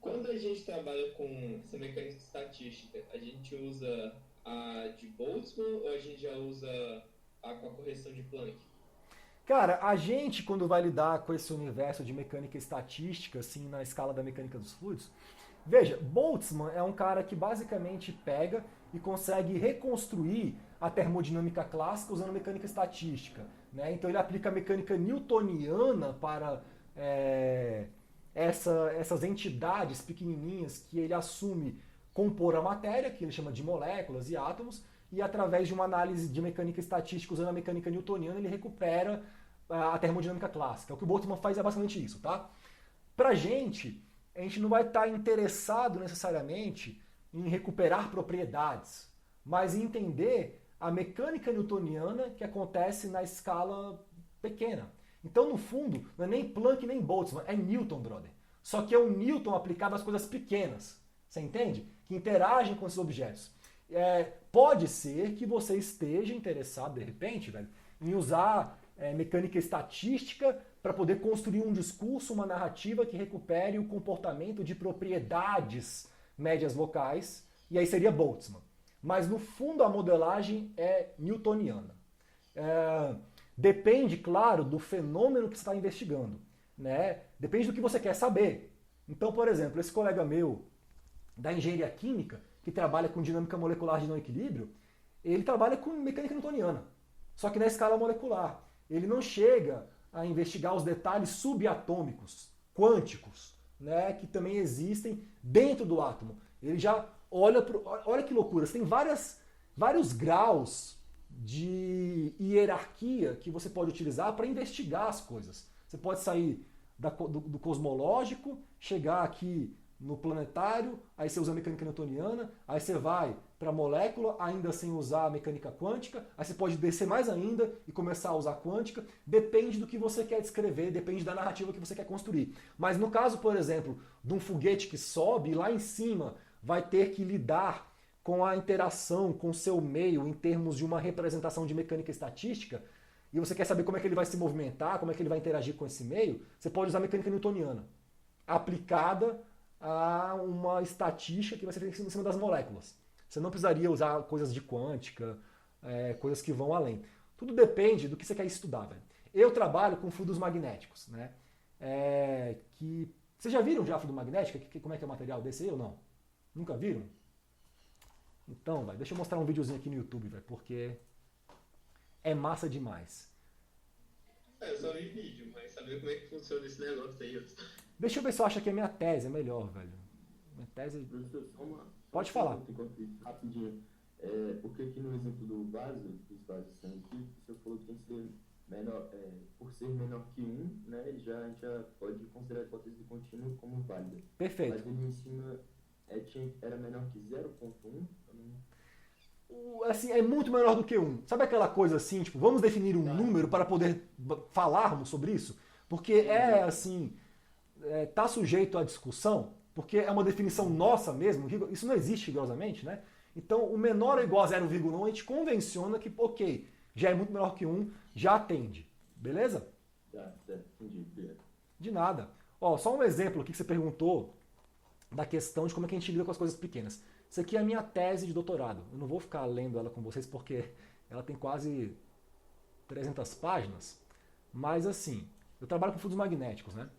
Quando a gente trabalha com essa mecânica estatística, a gente usa a de Boltzmann ou a gente já usa a com a correção de Planck? Cara, a gente, quando vai lidar com esse universo de mecânica estatística, assim, na escala da mecânica dos fluidos, veja, Boltzmann é um cara que basicamente pega e consegue reconstruir a termodinâmica clássica usando mecânica estatística, né? Então ele aplica a mecânica newtoniana para essas entidades pequenininhas que ele assume compor a matéria, que ele chama de moléculas e átomos, e através de uma análise de mecânica estatística usando a mecânica newtoniana, ele recupera a termodinâmica clássica. O que o Boltzmann faz é basicamente isso, tá? Pra gente, a gente não vai estar interessado necessariamente em recuperar propriedades, mas em entender a mecânica newtoniana que acontece na escala pequena. Então, no fundo, não é nem Planck nem Boltzmann, é Newton, brother. Só que é o Newton aplicado às coisas pequenas, você entende? Que interagem com esses objetos. Pode ser que você esteja interessado, de repente, velho, em usar mecânica estatística para poder construir um discurso, uma narrativa que recupere o comportamento de propriedades médias locais, e aí seria Boltzmann. Mas, no fundo, a modelagem é newtoniana. Depende, claro, do fenômeno que você está investigando, né? Depende do que você quer saber. Então, por exemplo, esse colega meu da engenharia química, que trabalha com dinâmica molecular de não equilíbrio, ele trabalha com mecânica newtoniana, só que na escala molecular. Ele não chega a investigar os detalhes subatômicos, quânticos, né, que também existem dentro do átomo. Ele já olha que loucura, você tem vários graus de hierarquia que você pode utilizar para investigar as coisas. Você pode sair do cosmológico, chegar aqui no planetário, aí você usa a mecânica newtoniana, aí você vai para a molécula, ainda sem usar a mecânica quântica, aí você pode descer mais ainda e começar a usar a quântica. Depende do que você quer descrever, depende da narrativa que você quer construir. Mas no caso, por exemplo, de um foguete que sobe, lá em cima vai ter que lidar com a interação com o seu meio em termos de uma representação de mecânica estatística, e você quer saber como é que ele vai se movimentar, como é que ele vai interagir com esse meio, você pode usar a mecânica newtoniana, aplicada a uma estatística que vai ser feita em cima das moléculas. Você não precisaria usar coisas de quântica, coisas que vão além. Tudo depende do que você quer estudar, velho. Eu trabalho com fluidos magnéticos, né? Vocês já viram já fluido magnético? Como é que é o material desse aí ou não? Nunca viram? Então, velho, deixa eu mostrar um videozinho aqui no YouTube, velho, porque é massa demais. Eu só vi vídeo, mas saber como é que funciona esse negócio aí. Deixa eu ver se eu acho que a minha tese é melhor, velho. Minha tese... Pode falar. Rapidinho. Porque aqui no exemplo dos vasos sendo aqui, o senhor falou que tem que ser menor, por ser menor que 1, né, a gente já pode considerar a hipótese de contínuo como válida. Perfeito. Mas ele em cima era menor que 0,1? Assim, é muito menor do que 1. Sabe aquela coisa assim, tipo, vamos definir um número para poder falarmos sobre isso? Porque tá sujeito à discussão, porque é uma definição nossa mesmo, isso não existe rigorosamente, né? Então, o menor ou igual a 0,1, a gente convenciona que, ok, já é muito menor que 1, já atende. Beleza? Tá, certo, entendi. De nada. Ó, só um exemplo aqui que você perguntou da questão de como é que a gente lida com as coisas pequenas. Isso aqui é a minha tese de doutorado. Eu não vou ficar lendo ela com vocês porque ela tem quase 300 páginas. Mas assim, eu trabalho com fluidos magnéticos, né?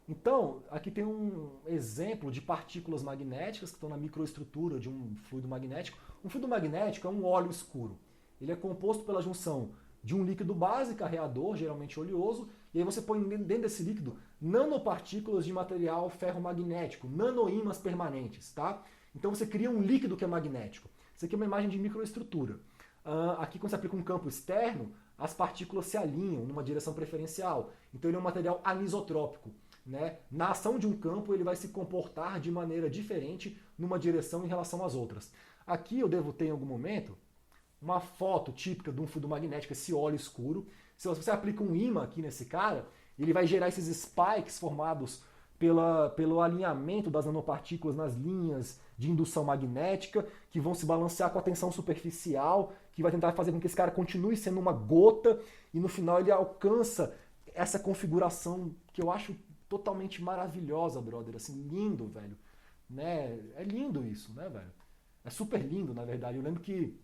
Então, aqui tem um exemplo de partículas magnéticas que estão na microestrutura de um fluido magnético. Um fluido magnético é um óleo escuro. Ele é composto pela junção de um líquido base, carreador, geralmente oleoso, e aí você põe dentro desse líquido nanopartículas de material ferromagnético, nanoímãs permanentes, tá? Então você cria um líquido que é magnético. Isso aqui é uma imagem de microestrutura. Aqui, quando você aplica um campo externo, as partículas se alinham numa direção preferencial. Então ele é um material anisotrópico. Né? Na ação de um campo, ele vai se comportar de maneira diferente numa direção em relação às outras. Aqui eu devo ter, em algum momento, uma foto típica de um fluido magnético, esse óleo escuro. Se você aplica um ímã aqui nesse cara, ele vai gerar esses spikes formados pelo alinhamento das nanopartículas nas linhas de indução magnética, que vão se balancear com a tensão superficial, que vai tentar fazer com que esse cara continue sendo uma gota, e no final ele alcança essa configuração que eu acho totalmente maravilhosa, brother. Assim, lindo, velho. Né? É lindo isso, né, velho? É super lindo, na verdade. Eu lembro que,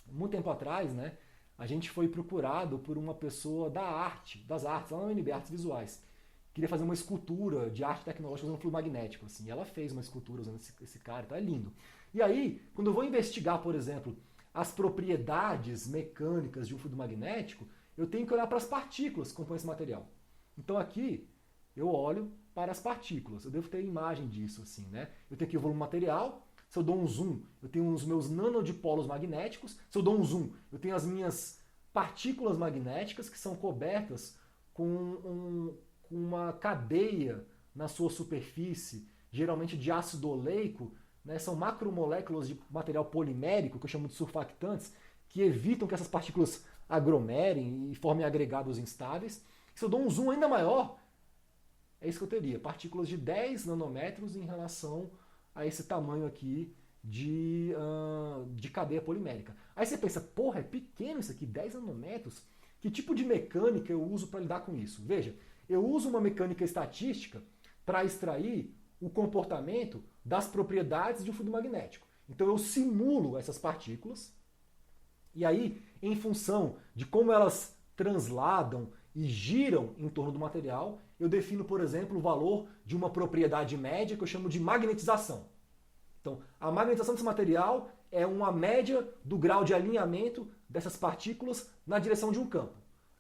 muito tempo atrás, né, a gente foi procurado por uma pessoa das artes, lá na UNB, Artes Visuais. Queria fazer uma escultura de arte tecnológica usando fluido magnético. Assim. E ela fez uma escultura usando esse cara, então é lindo. E aí, quando eu vou investigar, por exemplo, as propriedades mecânicas de um fluido magnético, eu tenho que olhar para as partículas que compõem esse material. Então aqui, eu olho para as partículas. Eu devo ter imagem disso, assim, né? Eu tenho aqui o volume material. Se eu dou um zoom, eu tenho os meus nanodipolos magnéticos. Se eu dou um zoom, eu tenho as minhas partículas magnéticas que são cobertas com uma cadeia na sua superfície, geralmente de ácido oleico, né? São macromoléculas de material polimérico, que eu chamo de surfactantes, que evitam que essas partículas aglomerem e formem agregados instáveis. Se eu dou um zoom ainda maior, é isso que eu teria, partículas de 10 nanômetros em relação a esse tamanho aqui de cadeia polimérica. Aí você pensa, porra, é pequeno isso aqui, 10 nanômetros? Que tipo de mecânica eu uso para lidar com isso? Veja, eu uso uma mecânica estatística para extrair o comportamento das propriedades de um fluido magnético. Então eu simulo essas partículas, e aí, em função de como elas transladam e giram em torno do material, eu defino, por exemplo, o valor de uma propriedade média que eu chamo de magnetização. Então, a magnetização desse material é uma média do grau de alinhamento dessas partículas na direção de um campo.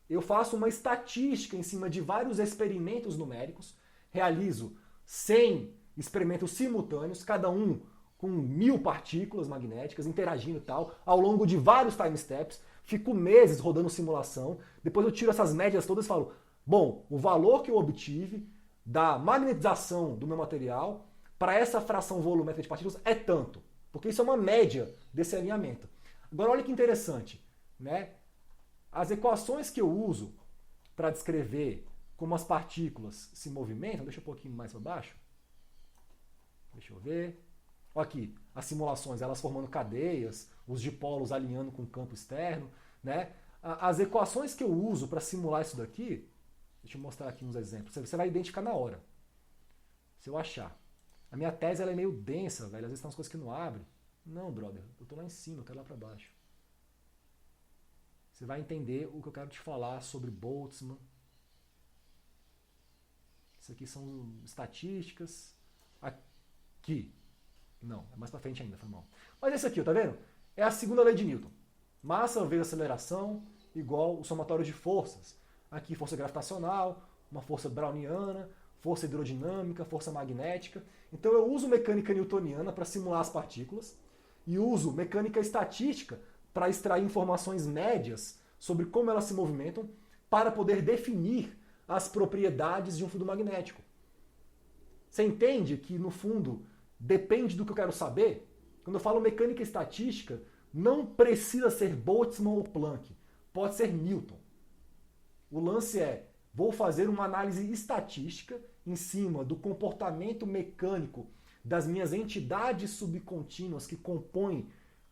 Eu faço uma estatística em cima de vários experimentos numéricos, realizo 100 experimentos simultâneos, cada um com 1000 partículas magnéticas interagindo e tal, ao longo de vários time steps, fico meses rodando simulação, depois eu tiro essas médias todas e falo, bom, o valor que eu obtive da magnetização do meu material para essa fração volumétrica de partículas é tanto, porque isso é uma média desse alinhamento. Agora olha que interessante, né? As equações que eu uso para descrever como as partículas se movimentam, deixa um pouquinho mais para baixo, deixa eu ver, olha aqui, as simulações, elas formando cadeias, os dipolos alinhando com o campo externo, né? As equações que eu uso para simular isso daqui, deixa eu mostrar aqui uns exemplos, você vai identificar na hora, se eu achar. A minha tese ela é meio densa, velho, às vezes tem umas coisas que não abrem. Não, brother, eu tô lá em cima, eu quero lá para baixo. Você vai entender o que eu quero te falar sobre Boltzmann. Isso aqui são estatísticas. Aqui. Não, é mais para frente ainda, foi mal. Mas esse aqui, tá vendo? É a segunda lei de Newton. Massa vezes aceleração igual o somatório de forças. Aqui força gravitacional, uma força browniana, força hidrodinâmica, força magnética. Então eu uso mecânica newtoniana para simular as partículas e uso mecânica estatística para extrair informações médias sobre como elas se movimentam para poder definir as propriedades de um fluido magnético. Você entende que, no fundo, depende do que eu quero saber? Quando eu falo mecânica estatística, não precisa ser Boltzmann ou Planck. Pode ser Newton. O lance é, vou fazer uma análise estatística em cima do comportamento mecânico das minhas entidades subcontínuas que compõem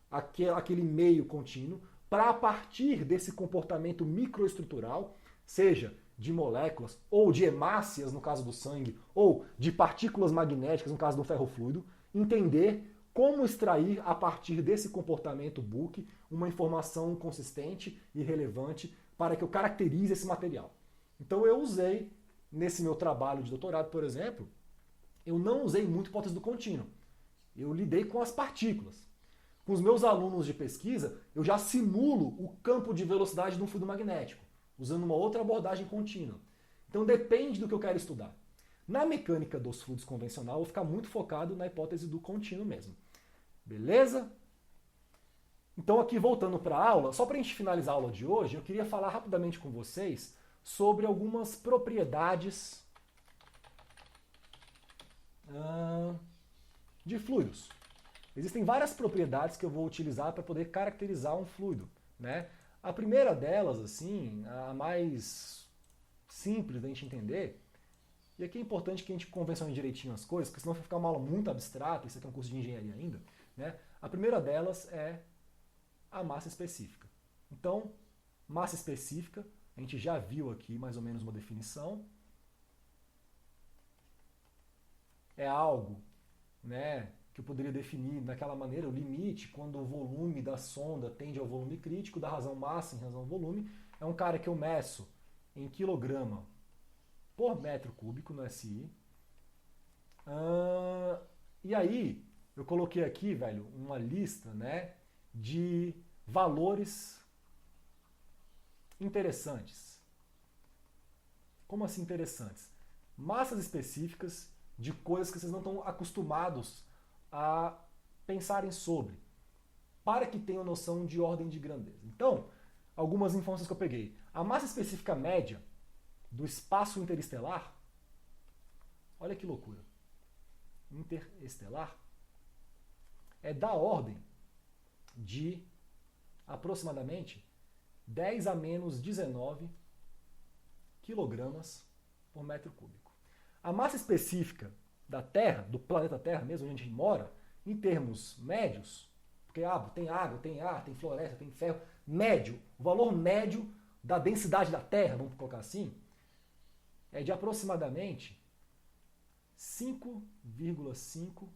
aquele meio contínuo, para a partir desse comportamento microestrutural, seja de moléculas, ou de hemácias, no caso do sangue, ou de partículas magnéticas, no caso do ferrofluido, entender como extrair a partir desse comportamento book uma informação consistente e relevante para que eu caracterize esse material. Então eu usei, nesse meu trabalho de doutorado, por exemplo, eu não usei muito hipótese do contínuo. Eu lidei com as partículas. Com os meus alunos de pesquisa, eu já simulo o campo de velocidade de um fluido magnético, usando uma outra abordagem contínua. Então depende do que eu quero estudar. Na mecânica dos fluidos convencional, eu vou ficar muito focado na hipótese do contínuo mesmo. Beleza? Então aqui voltando para a aula, só para a gente finalizar a aula de hoje, eu queria falar rapidamente com vocês sobre algumas propriedades de fluidos. Existem várias propriedades que eu vou utilizar para poder caracterizar um fluido, né? A primeira delas, assim, a mais simples da gente entender, e aqui é importante que a gente convencione direitinho as coisas, porque senão vai ficar uma aula muito abstrata, isso aqui é um curso de engenharia ainda, né? A primeira delas é a massa específica. Então, massa específica, a gente já viu aqui mais ou menos uma definição. É algo, né, que eu poderia definir daquela maneira, o limite, quando o volume da sonda tende ao volume crítico, da razão massa em razão volume, é um cara que eu meço em quilograma por metro cúbico no SI. E aí, eu coloquei aqui, velho, uma lista, né, de valores interessantes. Como assim interessantes? Massas específicas de coisas que vocês não estão acostumados a pensarem sobre, para que tenham noção de ordem de grandeza. Então, algumas informações que eu peguei. A massa específica média do espaço interestelar, olha que loucura, interestelar, é da ordem de aproximadamente 10 a menos 19 quilogramas por metro cúbico. A massa específica da Terra, do planeta Terra mesmo, onde a gente mora, em termos médios, porque tem água, tem ar, tem floresta, tem ferro, médio, o valor médio da densidade da Terra, vamos colocar assim, é de aproximadamente 5,5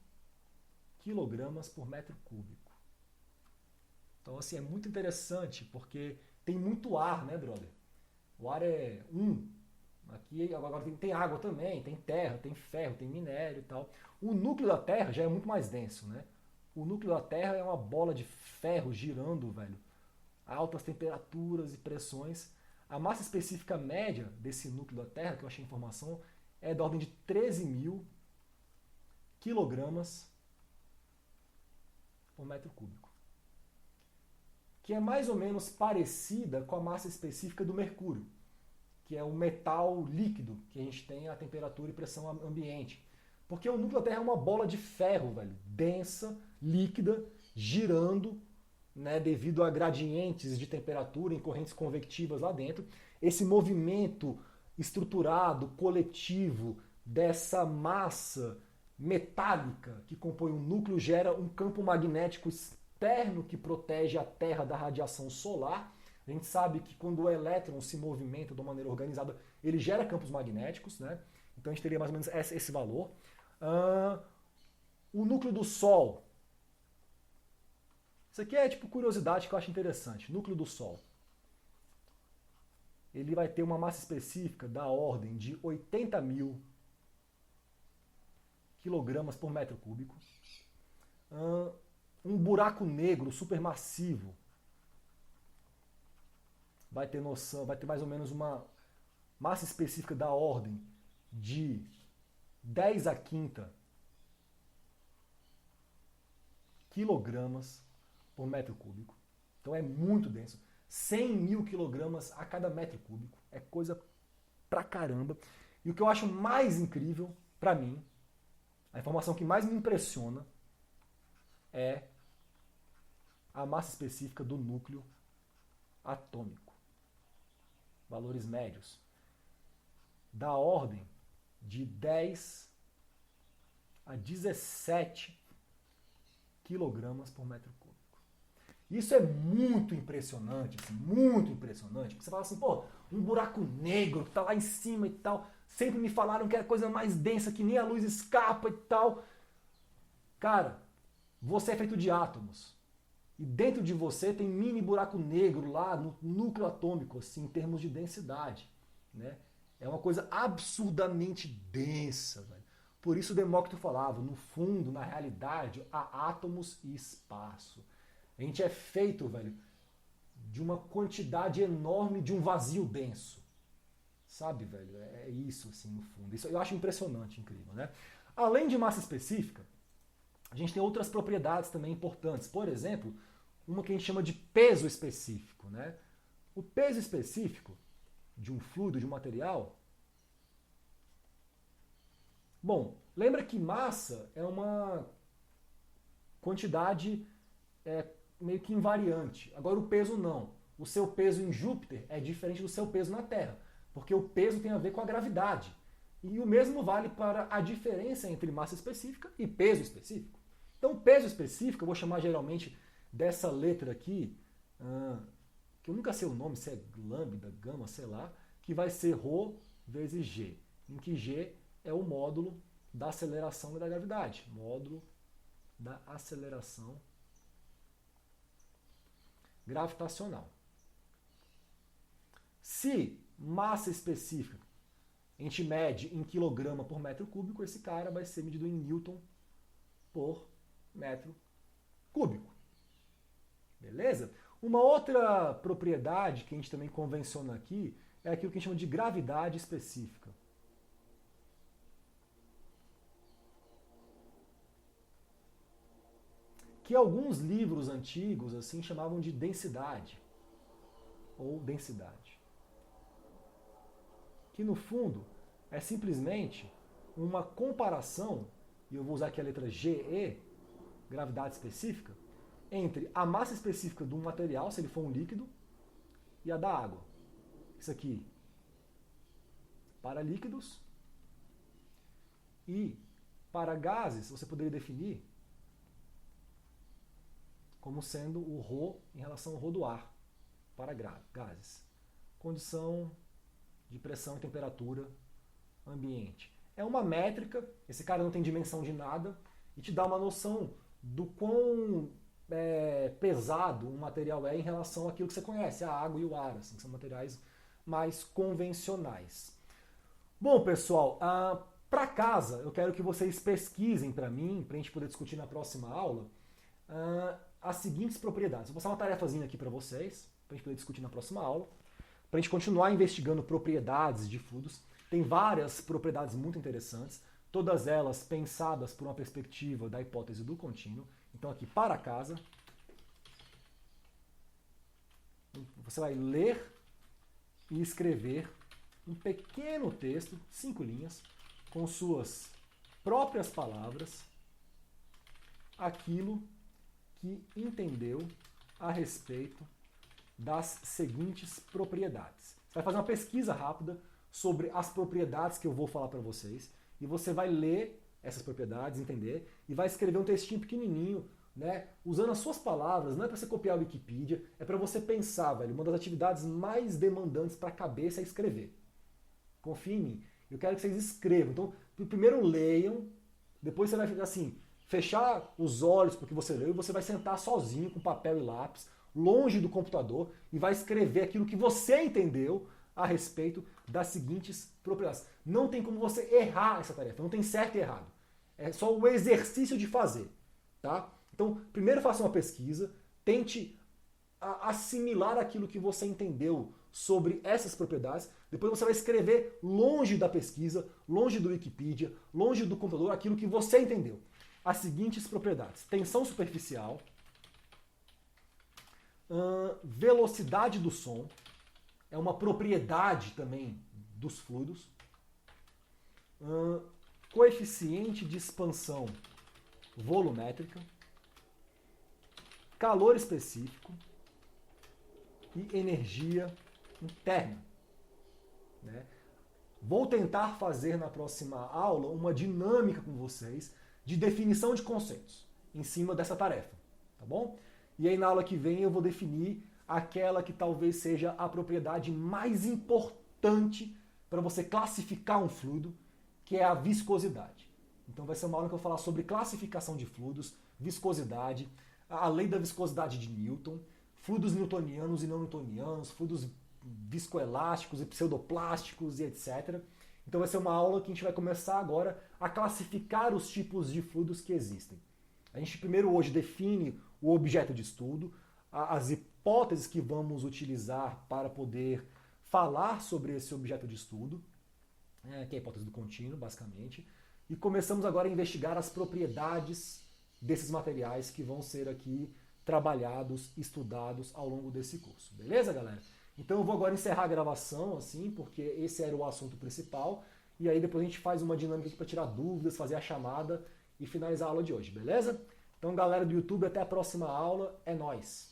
quilogramas por metro cúbico. Então, assim, é muito interessante, porque tem muito ar, né, brother? O ar é 1. Aqui agora tem água também, tem terra, tem ferro, tem minério e tal. O núcleo da Terra já é muito mais denso, né? O núcleo da Terra é uma bola de ferro girando, velho. Altas temperaturas e pressões. A massa específica média desse núcleo da Terra, que eu achei informação, é da ordem de 13 mil quilogramas por metro cúbico. Que é mais ou menos parecida com a massa específica do mercúrio, que é o metal líquido que a gente tem a temperatura e pressão ambiente. Porque o núcleo da Terra é uma bola de ferro, velho, densa, líquida, girando, né, devido a gradientes de temperatura em correntes convectivas lá dentro. Esse movimento estruturado, coletivo, dessa massa metálica que compõe o núcleo gera um campo magnético externo que protege a Terra da radiação solar. A gente sabe que quando o elétron se movimenta de uma maneira organizada, ele gera campos magnéticos, né? Então a gente teria mais ou menos esse valor. O núcleo do Sol. Isso aqui é tipo curiosidade que eu acho interessante. Núcleo do Sol. Ele vai ter uma massa específica da ordem de 80 mil quilogramas por metro cúbico. Um buraco negro supermassivo vai ter mais ou menos uma massa específica da ordem de 10 a quinta quilogramas por metro cúbico. Então é muito denso. 100 mil quilogramas a cada metro cúbico. É coisa pra caramba. E o que eu acho mais incrível, pra mim, a informação que mais me impressiona é a massa específica do núcleo atômico. Valores médios. Da ordem de 10 a 17 quilogramas por metro cúbico. Isso é muito impressionante, assim, muito impressionante. Porque você fala assim, pô, um buraco negro que tá lá em cima e tal. Sempre me falaram que é a coisa mais densa, que nem a luz escapa e tal. Cara, você é feito de átomos. E dentro de você tem mini buraco negro lá no núcleo atômico, assim, em termos de densidade. Né? É uma coisa absurdamente densa. Velho. Por isso Demócrito falava, no fundo, na realidade, há átomos e espaço. A gente é feito, velho, de uma quantidade enorme de um vazio denso. Sabe, velho? É isso, assim, no fundo. Isso eu acho impressionante, incrível, né? Além de massa específica, a gente tem outras propriedades também importantes. Por exemplo, uma que a gente chama de peso específico, né? O peso específico de um fluido, de um material... Bom, lembra que massa é uma quantidade meio que invariante. Agora o peso não. O seu peso em Júpiter é diferente do seu peso na Terra, porque o peso tem a ver com a gravidade. E o mesmo vale para a diferença entre massa específica e peso específico. Então, peso específico, eu vou chamar geralmente dessa letra aqui, que eu nunca sei o nome, se é lambda, gama, sei lá, que vai ser ρ vezes g, em que g é o módulo da aceleração e da gravidade. Módulo da aceleração gravitacional. Se massa específica a gente mede em quilograma por metro cúbico, esse cara vai ser medido em newton por metro cúbico. Beleza? Uma outra propriedade que a gente também convenciona aqui é aquilo que a gente chama de gravidade específica. Que alguns livros antigos assim chamavam de densidade ou densidade. Que no fundo é simplesmente uma comparação, e eu vou usar aqui a letra GE, gravidade específica, entre a massa específica de um material, se ele for um líquido, e a da água. Isso aqui para líquidos, e para gases você poderia definir como sendo o ρ em relação ao ρ do ar para gases. Condição de pressão e temperatura ambiente. É uma métrica, esse cara não tem dimensão de nada, e te dá uma noção do quão pesado um material é em relação àquilo que você conhece, a água e o ar, assim, que são materiais mais convencionais. Bom, pessoal, para casa, eu quero que vocês pesquisem para mim, para a gente poder discutir na próxima aula, as seguintes propriedades. Vou passar uma tarefazinha aqui para vocês, para a gente poder discutir na próxima aula, para a gente continuar investigando propriedades de fluidos. Tem várias propriedades muito interessantes, todas elas pensadas por uma perspectiva da hipótese do contínuo. Então aqui, para casa, você vai ler e escrever um pequeno texto, 5 linhas, com suas próprias palavras, aquilo que entendeu a respeito das seguintes propriedades. Você vai fazer uma pesquisa rápida sobre as propriedades que eu vou falar para vocês, e você vai ler essas propriedades, entender, e vai escrever um textinho pequenininho, né, usando as suas palavras. Não é para você copiar a Wikipedia, é para você pensar, velho. Uma das atividades mais demandantes para a cabeça é escrever. Confia em mim. Eu quero que vocês escrevam. Então, primeiro leiam, depois você vai, assim, fechar os olhos porque você leu, e você vai sentar sozinho com papel e lápis, longe do computador, e vai escrever aquilo que você entendeu a respeito das seguintes propriedades. Não tem como você errar essa tarefa, não tem certo e errado. É só o exercício de fazer, tá? Então, primeiro faça uma pesquisa, tente assimilar aquilo que você entendeu sobre essas propriedades, depois você vai escrever longe da pesquisa, longe do Wikipedia, longe do computador, aquilo que você entendeu. As seguintes propriedades: tensão superficial, velocidade do som, é uma propriedade também dos fluidos, coeficiente de expansão volumétrica, calor específico e energia interna. Né? Vou tentar fazer na próxima aula uma dinâmica com vocês de definição de conceitos em cima dessa tarefa, tá bom? E aí na aula que vem eu vou definir aquela que talvez seja a propriedade mais importante para você classificar um fluido, que é a viscosidade. Então vai ser uma aula que eu vou falar sobre classificação de fluidos, viscosidade, a lei da viscosidade de Newton, fluidos newtonianos e não newtonianos, fluidos viscoelásticos e pseudoplásticos e etc. Então vai ser uma aula que a gente vai começar agora a classificar os tipos de fluidos que existem. A gente primeiro hoje define o objeto de estudo, as hipóteses que vamos utilizar para poder falar sobre esse objeto de estudo, que é a hipótese do contínuo, basicamente, e começamos agora a investigar as propriedades desses materiais que vão ser aqui trabalhados, estudados ao longo desse curso. Beleza, galera? Então eu vou agora encerrar a gravação, assim, porque esse era o assunto principal, e aí depois a gente faz uma dinâmica aqui para tirar dúvidas, fazer a chamada e finalizar a aula de hoje, beleza? Então, galera do YouTube, até a próxima aula. É nóis!